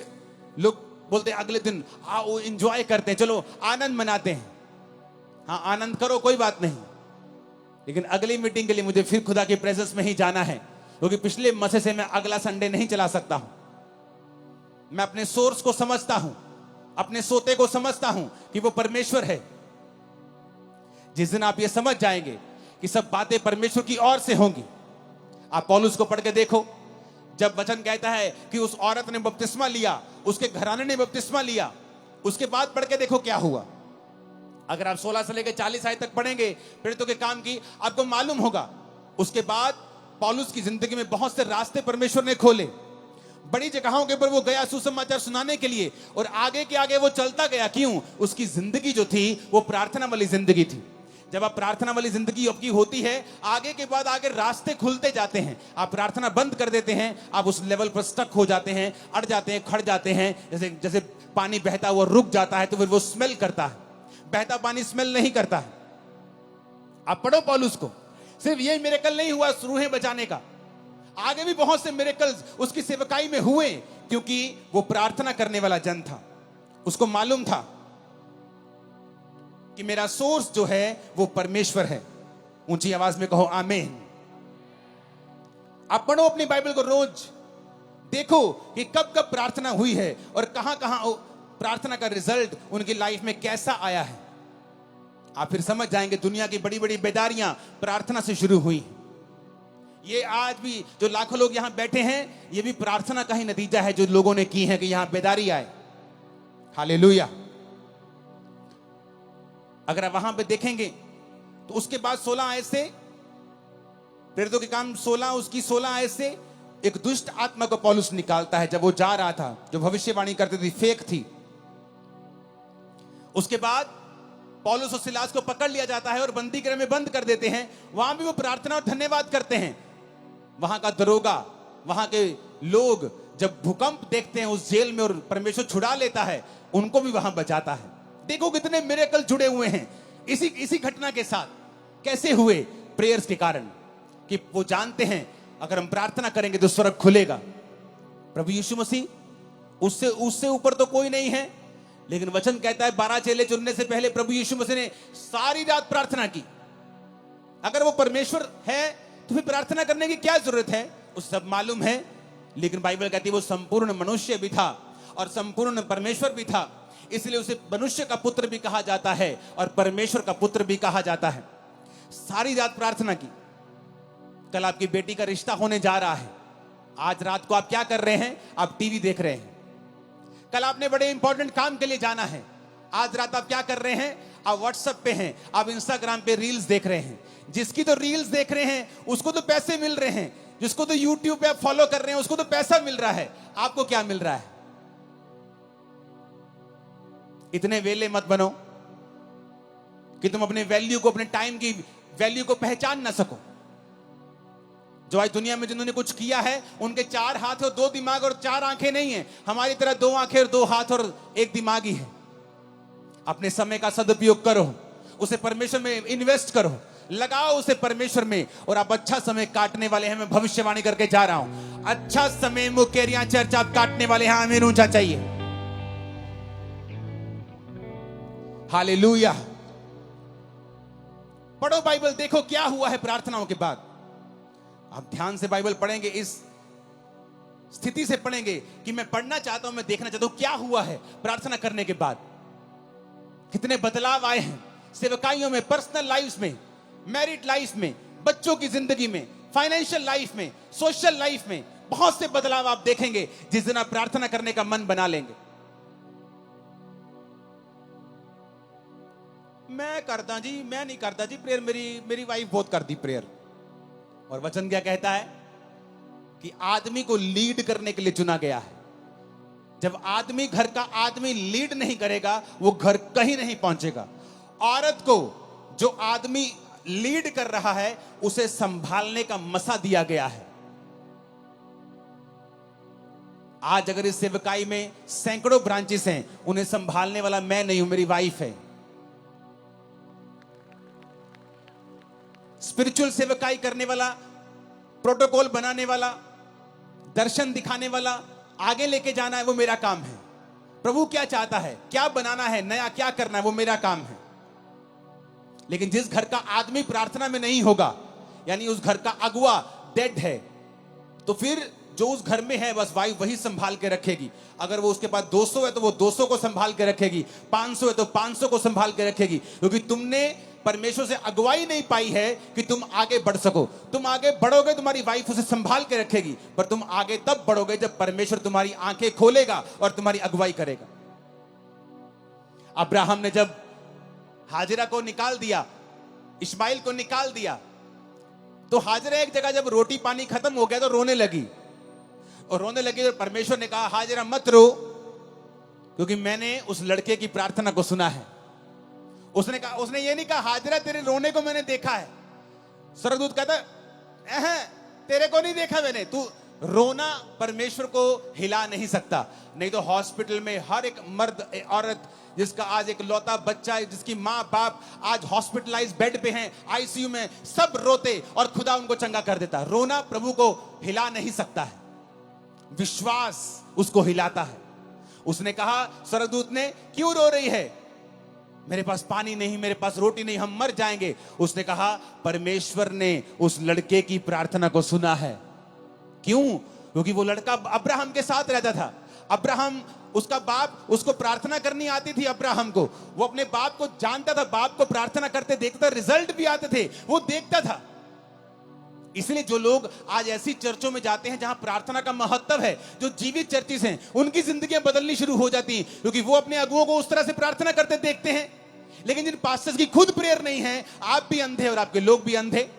लोग बोलते हैं अगले दिन आओ एंजॉय करते हैं, चलो आनंद मनाते हैं। हाँ आनंद करो, कोई बात नहीं, लेकिन अगली मीटिंग के लिए मुझे फिर खुदा की प्रेजेंस में ही जाना है, क्योंकि पिछले मसे से मैं अगला संडे नहीं चला सकता हूं। मैं अपने सोर्स को समझता हूं, अपने सोते को समझता हूं कि वो परमेश्वर है। जिस दिन आप ये समझ जाएंगे कि सब बातें परमेश्वर की ओर से होंगी। आप पौलुस को पढ़ के देखो, जब वचन कहता है कि उस औरत ने बपतिस्मा लिया, उसके घराने ने बपतिस्मा लिया, उसके बाद पढ़ के देखो क्या हुआ। अगर आप 16 से लेकर 40 आयत तक पढ़ेंगे प्रेरितों के काम की, आपको मालूम होगा। उसके बाद पौलुस की जिंदगी में बहुत से रास्ते परमेश्वर ने खोले, बड़ी जगहों के ऊपर वो गया सुसमाचार सुनाने के लिए, और आगे के आगे वो चलता गया। क्यों? उसकी जिंदगी जो थी वो प्रार्थना वाली जिंदगी थी। जब आप प्रार्थना वाली जिंदगी आपकी होती है, आगे के बाद आगे रास्ते खुलते जाते हैं। आप प्रार्थना बंद कर देते हैं, आप उस लेवल पर स्टक हो जाते हैं, अड़ जाते हैं, खड़ जाते हैं। जैसे पानी बहता हुआ रुक जाता है तो फिर वो स्मेल करता है, बहता पानी स्मेल नहीं करता है। आप पढ़ो पौलुस को, सिर्फ ये मिरेकल नहीं हुआ रूहें बचाने का, आगे भी बहुत से मिरेकल्स उसकी सेवकाई में हुए, क्योंकि वो प्रार्थना करने वाला जन था। उसको मालूम था कि मेरा सोर्स जो है वो परमेश्वर है। ऊंची आवाज में कहो आमीन। आप पढ़ो अपनी बाइबल को, रोज देखो कि कब कब प्रार्थना हुई है और कहां कहां प्रार्थना का रिजल्ट उनकी लाइफ में कैसा आया है। आप फिर समझ जाएंगे दुनिया की बड़ी बड़ी बेदारियां प्रार्थना से शुरू हुई। ये आज भी जो लाखों लोग यहां बैठे हैं, ये भी प्रार्थना का ही नतीजा है जो लोगों ने की है कि यहां बेदारी आए। हालेलुया। अगर आप वहां पे देखेंगे तो उसके बाद 16 आयत से, प्रेरितों के काम 16 उसकी 16 आयत से एक दुष्ट आत्मा को पौलुस निकालता है। जब वो जा रहा था, जो भविष्यवाणी करती थी फेक थी। उसके बाद पौलुस और सिलास को पकड़ लिया जाता है और बंदी गृह में बंद कर देते हैं। वहां भी वो प्रार्थना और धन्यवाद करते हैं। वहां का दरोगा, वहां के लोग जब भूकंप देखते हैं उस जेल में और परमेश्वर छुड़ा लेता है, उनको भी वहां बचाता है। देखो कितने मिरेकल जुड़े हुए हैं इसी घटना के साथ। कैसे हुए? प्रेयर्स के कारण, कि वो जानते हैं अगर हम प्रार्थना करेंगे तो स्वर्ग खुलेगा। प्रभु यीशु मसीह उससे ऊपर तो कोई नहीं है, लेकिन वचन कहता है 12 चेले चुनने से पहले प्रभु यीशु मसीह ने सारी रात प्रार्थना की। अगर वो परमेश्वर है तो फिर प्रार्थना करने की क्या जरूरत है? उसे सब मालूम है, लेकिन बाइबल कहती है वो संपूर्ण मनुष्य भी था और संपूर्ण परमेश्वर भी था, इसलिए उसे मनुष्य का पुत्र भी कहा जाता है और परमेश्वर का पुत्र भी कहा जाता है। सारी रात प्रार्थना की। कल आपकी बेटी का रिश्ता होने जा रहा है। आज रात को आप क्या कर रहे हैं? आप टीवी देख रहे हैं। कल आपने बड़े इंपॉर्टेंट काम के लिए जाना है। आज रात आप क्या कर रहे हैं? आप व्हाट्सएप पे हैं, आप इंस्टाग्राम पे रील्स देख रहे हैं। जिसकी तो रील्स देख रहे हैं उसको तो पैसे मिल रहे हैं, जिसको तो यूट्यूब पे आप फॉलो कर रहे हैं उसको तो पैसा मिल रहा है। आपको क्या मिल रहा है? इतने वेले मत बनो कि तुम अपने वैल्यू को, अपने टाइम की वैल्यू को पहचान ना सको। जो आज दुनिया में जिन्होंने कुछ किया है उनके 4 हाथ और 2 दिमाग और 4 आंखें नहीं है। हमारी तरह 2 आंखें और 2 हाथ और 1 दिमाग ही है। अपने समय का सदुपयोग करो, उसे परमेश्वर में इन्वेस्ट करो, लगाओ उसे परमेश्वर में, और आप अच्छा समय काटने वाले हैं। मैं भविष्यवाणी करके जा रहा हूं, अच्छा समय मुकेरिया चर्च आप काटने वाले हैं। हमें ऊंचा चाहिए। हालेलुया। पढ़ो बाइबल, देखो क्या हुआ है प्रार्थनाओं के बाद। आप ध्यान से बाइबल पढ़ेंगे, इस स्थिति से पढ़ेंगे कि मैं पढ़ना चाहता हूं, मैं देखना चाहता हूं क्या हुआ है प्रार्थना करने के बाद। कितने बदलाव आए हैं सेवकाइयों में, पर्सनल लाइफ में, मैरिड लाइफ में, बच्चों की जिंदगी में, फाइनेंशियल लाइफ में, सोशल लाइफ में। बहुत से बदलाव आप देखेंगे जिस दिन आप प्रार्थना करने का मन बना लेंगे। मैं करता जी, मैं नहीं करता जी प्रेयर, मेरी वाइफ बहुत करती प्रेयर। और वचन क्या कहता है कि आदमी को लीड करने के लिए चुना गया है। जब आदमी, घर का आदमी लीड नहीं करेगा वो घर कहीं नहीं पहुंचेगा। औरत को जो आदमी लीड कर रहा है उसे संभालने का मसा दिया गया है। आज अगर इस सेवकाई में सैकड़ों ब्रांचेस हैं, उन्हें संभालने वाला मैं नहीं हूं, मेरी वाइफ है। स्पिरिचुअल सेवकाई करने वाला, प्रोटोकॉल बनाने वाला, दर्शन दिखाने वाला, आगे लेके जाना है, वो मेरा काम है। प्रभु क्या चाहता है, क्या बनाना है, नया क्या करना है, वो मेरा काम है। लेकिन जिस घर का आदमी प्रार्थना में नहीं होगा, यानी उस घर का अगुआ डेड है, तो फिर जो उस घर में है बस वाइफ वही संभाल के रखेगी। अगर वो उसके पास 200 है तो वो 200 को संभाल के रखेगी, 500 है तो 500 को संभाल के रखेगी, क्योंकि तुमने परमेश्वर से अगुवाई नहीं पाई है कि तुम आगे बढ़ सको। तुम आगे बढ़ोगे, तुम्हारी वाइफ उसे संभाल के रखेगी, पर तुम आगे तब बढ़ोगे जब परमेश्वर तुम्हारी आंखें खोलेगा और तुम्हारी अगुवाई करेगा। अब्राहम ने जब हाजिरा को निकाल दिया, इस्माइल को निकाल दिया, तो हाजिरा एक जगह जब रोटी पानी खत्म हो गया तो रोने लगी। और रोने लगी और परमेश्वर ने कहा हाजिरा मत रो, क्योंकि मैंने उस लड़के की प्रार्थना को सुना है। उसने ये नहीं कहा हाजिरा तेरे रोने को मैंने देखा है। स्वर्गदूत कहता तेरे को नहीं देखा मैंने, तू रोना परमेश्वर को हिला नहीं सकता। नहीं तो हॉस्पिटल में हर एक मर्द औरत जिसका आज एक लौता बच्चा है, जिसकी माँ बाप आज हॉस्पिटलाइज बेड पे हैं, आईसीयू में, सब रोते और खुदा उनको चंगा कर देता। रोना प्रभु को हिला नहीं सकता है, विश्वास उसको हिलाता है। उसने कहा, स्वर्गदूत ने, क्यों रो रही है? मेरे पास पानी नहीं, मेरे पास रोटी नहीं, हम मर जाएंगे। उसने कहा परमेश्वर ने उस लड़के की प्रार्थना को सुना है। क्यों? क्योंकि वो लड़का अब्राहम के साथ रहता था। अब्राहम, उसका बाप, उसको प्रार्थना करनी आती थी अब्राहम को। वो अपने बाप को जानता था, बाप को प्रार्थना करते देखता, रिजल्ट भी आते थे, वो देखता था। इसलिए जो लोग आज ऐसी चर्चों में जाते हैं जहां प्रार्थना का महत्व है, जो जीवित चर्चिस हैं, उनकी जिंदगियां बदलनी शुरू हो जाती हैं, क्योंकि वो अपने अगुओं को उस तरह से प्रार्थना करते देखते हैं। लेकिन जिन पास्टर्स की खुद प्रेयर नहीं है, आप भी अंधे और आपके लोग भी अंधे,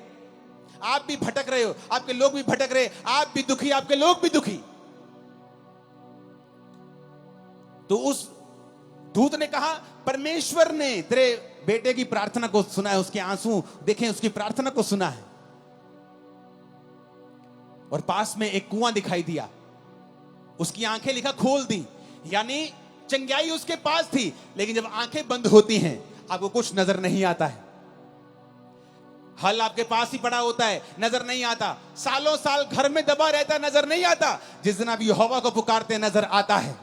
आप भी भटक रहे हो, आपके लोग भी भटक रहे, आप भी दुखी, आपके लोग भी दुखी। तो उस दूत ने कहा परमेश्वर ने तेरे बेटे की प्रार्थना को सुना है, उसके आंसू देखें, उसकी प्रार्थना को सुना है। और पास में एक कुआं दिखाई दिया। उसकी आंखें लिखा खोल दी, यानी चंगाई उसके पास थी, लेकिन जब आंखें बंद होती हैं आपको कुछ नजर नहीं आता है। हल आपके पास ही पड़ा होता है, नजर नहीं आता। सालों साल घर में दबा रहता है, नजर नहीं आता। जिस दिन आप यहोवा को पुकारते हैं नजर आता है।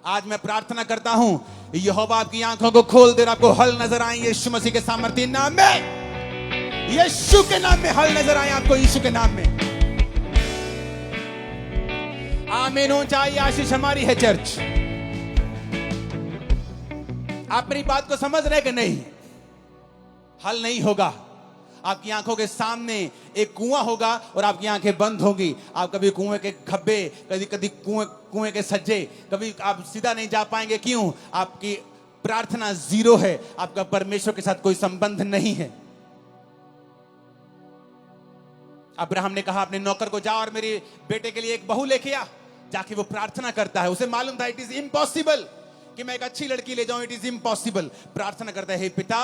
आज मैं प्रार्थना करता हूं, यहोवा आपकी आंखों को खोल दे और आपको हल नजर आए यीशु मसीह के सामर्थ्य नाम में। यीशु के नाम में हल नजर आए आपको, यीशु के नाम में। आमीन हो चाहिए, आशीष हमारी है चर्च। आप मेरी बात को समझ रहे कि नहीं? हल नहीं होगा। आपकी आंखों के सामने एक कुआं होगा और आपकी आंखें बंद होंगी। आप कभी कुएं के खब्बे, कभी कभी कुएं के सज्जे, कभी आप सीधा नहीं जा पाएंगे। क्यों? आपकी प्रार्थना जीरो है, आपका परमेश्वर के साथ कोई संबंध नहीं है। अब्राहम ने कहा अपने नौकर को, जा और मेरे बेटे के लिए एक बहू लेके आ। जाके वो प्रार्थना करता है। उसे मालूम था इट इज इम्पॉसिबल कि मैं एक अच्छी लड़की ले जाऊं, इट इज इम्पॉसिबल। प्रार्थना करता है, हे पिता,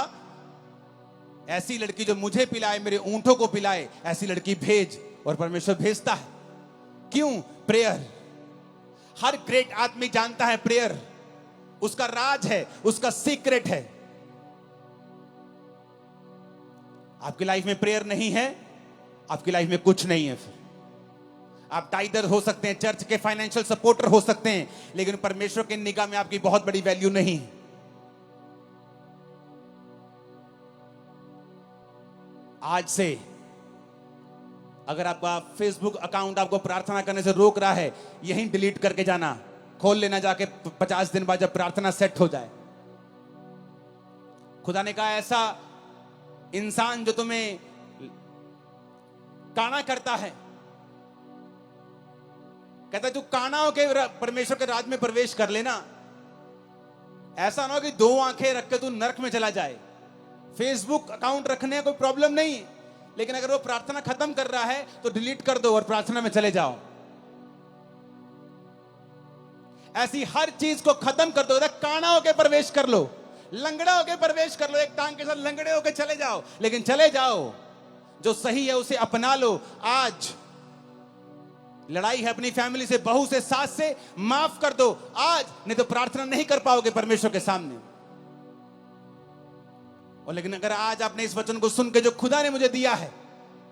ऐसी लड़की जो मुझे पिलाए, मेरे ऊंटों को पिलाए, ऐसी लड़की भेज। और परमेश्वर भेजता है। क्यों? प्रेयर। हर ग्रेट आदमी जानता है प्रेयर उसका राज है, उसका सीक्रेट है। आपकी लाइफ में प्रेयर नहीं है, आपकी लाइफ में कुछ नहीं है। फिर आप टाइडर हो सकते हैं, चर्च के फाइनेंशियल सपोर्टर हो सकते हैं, लेकिन परमेश्वर की निगाह में आपकी बहुत बड़ी वैल्यू नहीं है। आज से अगर आपका फेसबुक अकाउंट आपको प्रार्थना करने से रोक रहा है, यहीं डिलीट करके जाना, खोल लेना जाके 50 दिन बाद जब प्रार्थना सेट हो जाए। खुदा ने कहा ऐसा इंसान जो तुम्हें काना करता है, कहता है तू काना होके परमेश्वर के राज में प्रवेश कर लेना। ऐसा ना हो कि 2 आंखें रख के तू नरक में चला जाए। फेसबुक अकाउंट रखने का कोई प्रॉब्लम नहीं, लेकिन अगर वो प्रार्थना खत्म कर रहा है तो डिलीट कर दो और प्रार्थना में चले जाओ। ऐसी हर चीज को खत्म कर दो। काना होके प्रवेश कर लो, लंगड़ा होके प्रवेश कर लो, एक टांग के साथ लंगड़े होके चले जाओ, लेकिन चले जाओ। जो सही है उसे अपना लो। आज लड़ाई है अपनी फैमिली से, बहू से, सास से, माफ कर दो आज, नहीं तो प्रार्थना नहीं कर पाओगे परमेश्वर के सामने। और लेकिन अगर आज आपने इस वचन को सुन के जो खुदा ने मुझे दिया है,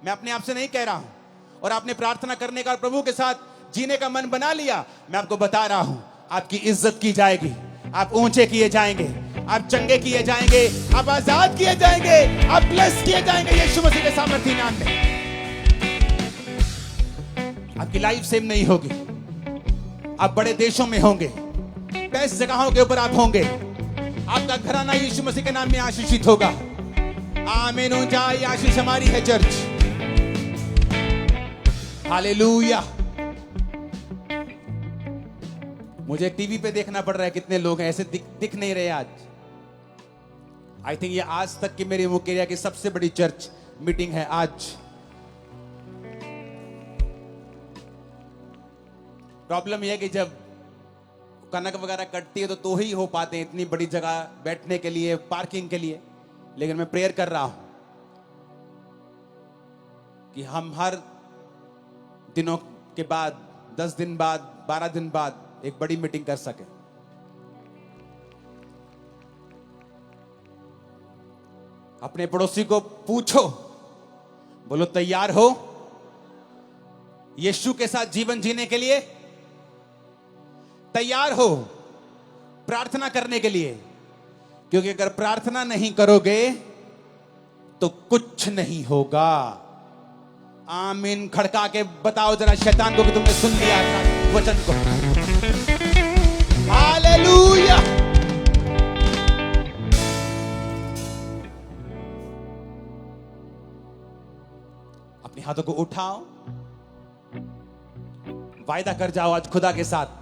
मैं अपने आप से नहीं कह रहा हूं, और आपने प्रार्थना करने का, प्रभु के साथ जीने का मन बना लिया, मैं आपको बता रहा हूं, आपकी इज्जत की जाएगी, आप ऊंचे किए जाएंगे, आप चंगे किए जाएंगे, आप आजाद किए जाएंगे, आप ब्लेस किए जाएंगे यीशु मसीह के सामर्थ्य नाम में। आपकी लाइफ सेम नहीं होगी। आप बड़े देशों में होंगे, बेस्ट जगहों के ऊपर आप होंगे। आपका घराना यीशु मसीह के नाम में आशीषित होगा। आमीन हो जाए, आशीष हमारी है चर्च। हालेलुया। मुझे टीवी पे देखना पड़ रहा है, कितने लोग हैं ऐसे दिख नहीं रहे आज। आई थिंक ये आज तक की मेरी मुकेरिया की सबसे बड़ी चर्च मीटिंग है आज। प्रॉब्लम यह है कि जब कनक वगैरह कटती है तो ही हो पाते हैं इतनी बड़ी जगह बैठने के लिए, पार्किंग के लिए। लेकिन मैं प्रेयर कर रहा हूं कि हम हर दिनों के बाद, 10 दिन बाद, 12 दिन बाद एक बड़ी मीटिंग कर सके। अपने पड़ोसी को पूछो, बोलो तैयार हो यीशु के साथ जीवन जीने के लिए? तैयार हो प्रार्थना करने के लिए? क्योंकि अगर प्रार्थना नहीं करोगे तो कुछ नहीं होगा। आमीन खड़का के बताओ जरा शैतान को कि तुमने सुन लिया वचन को। हालेलुया। अपने हाथों को उठाओ, वायदा कर जाओ आज खुदा के साथ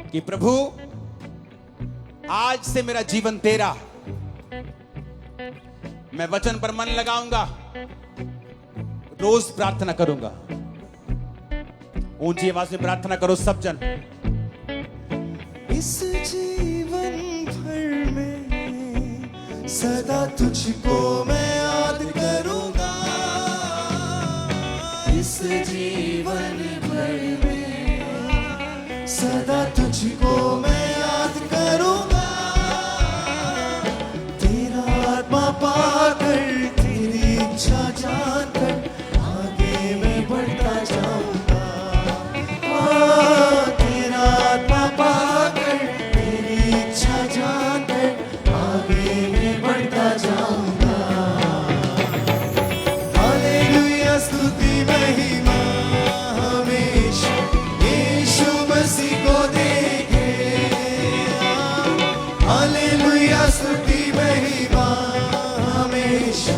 कि प्रभु आज से मेरा जीवन तेरा। मैं वचन पर मन लगाऊंगा, रोज प्रार्थना करूंगा। ऊंची आवाज में प्रार्थना करो सब जन। इस जीवन भर में सदा तुझको मैं याद करूंगा। इस जीवन भर में सदा तुझको मैं याद करूंगा। तेरा आत्मा पाकर तेरी इच्छा जानकर आगे मैं बढ़ता जाऊंगा। तेरा आत्मा पाकर तेरी इच्छा जानकर आगे मैं बढ़ता जाऊंगा। हालेलुया स्तुति महिमा हमेशा यीशु मसीह को देंगे। हालेलुया स्तुति महिमा हमेशा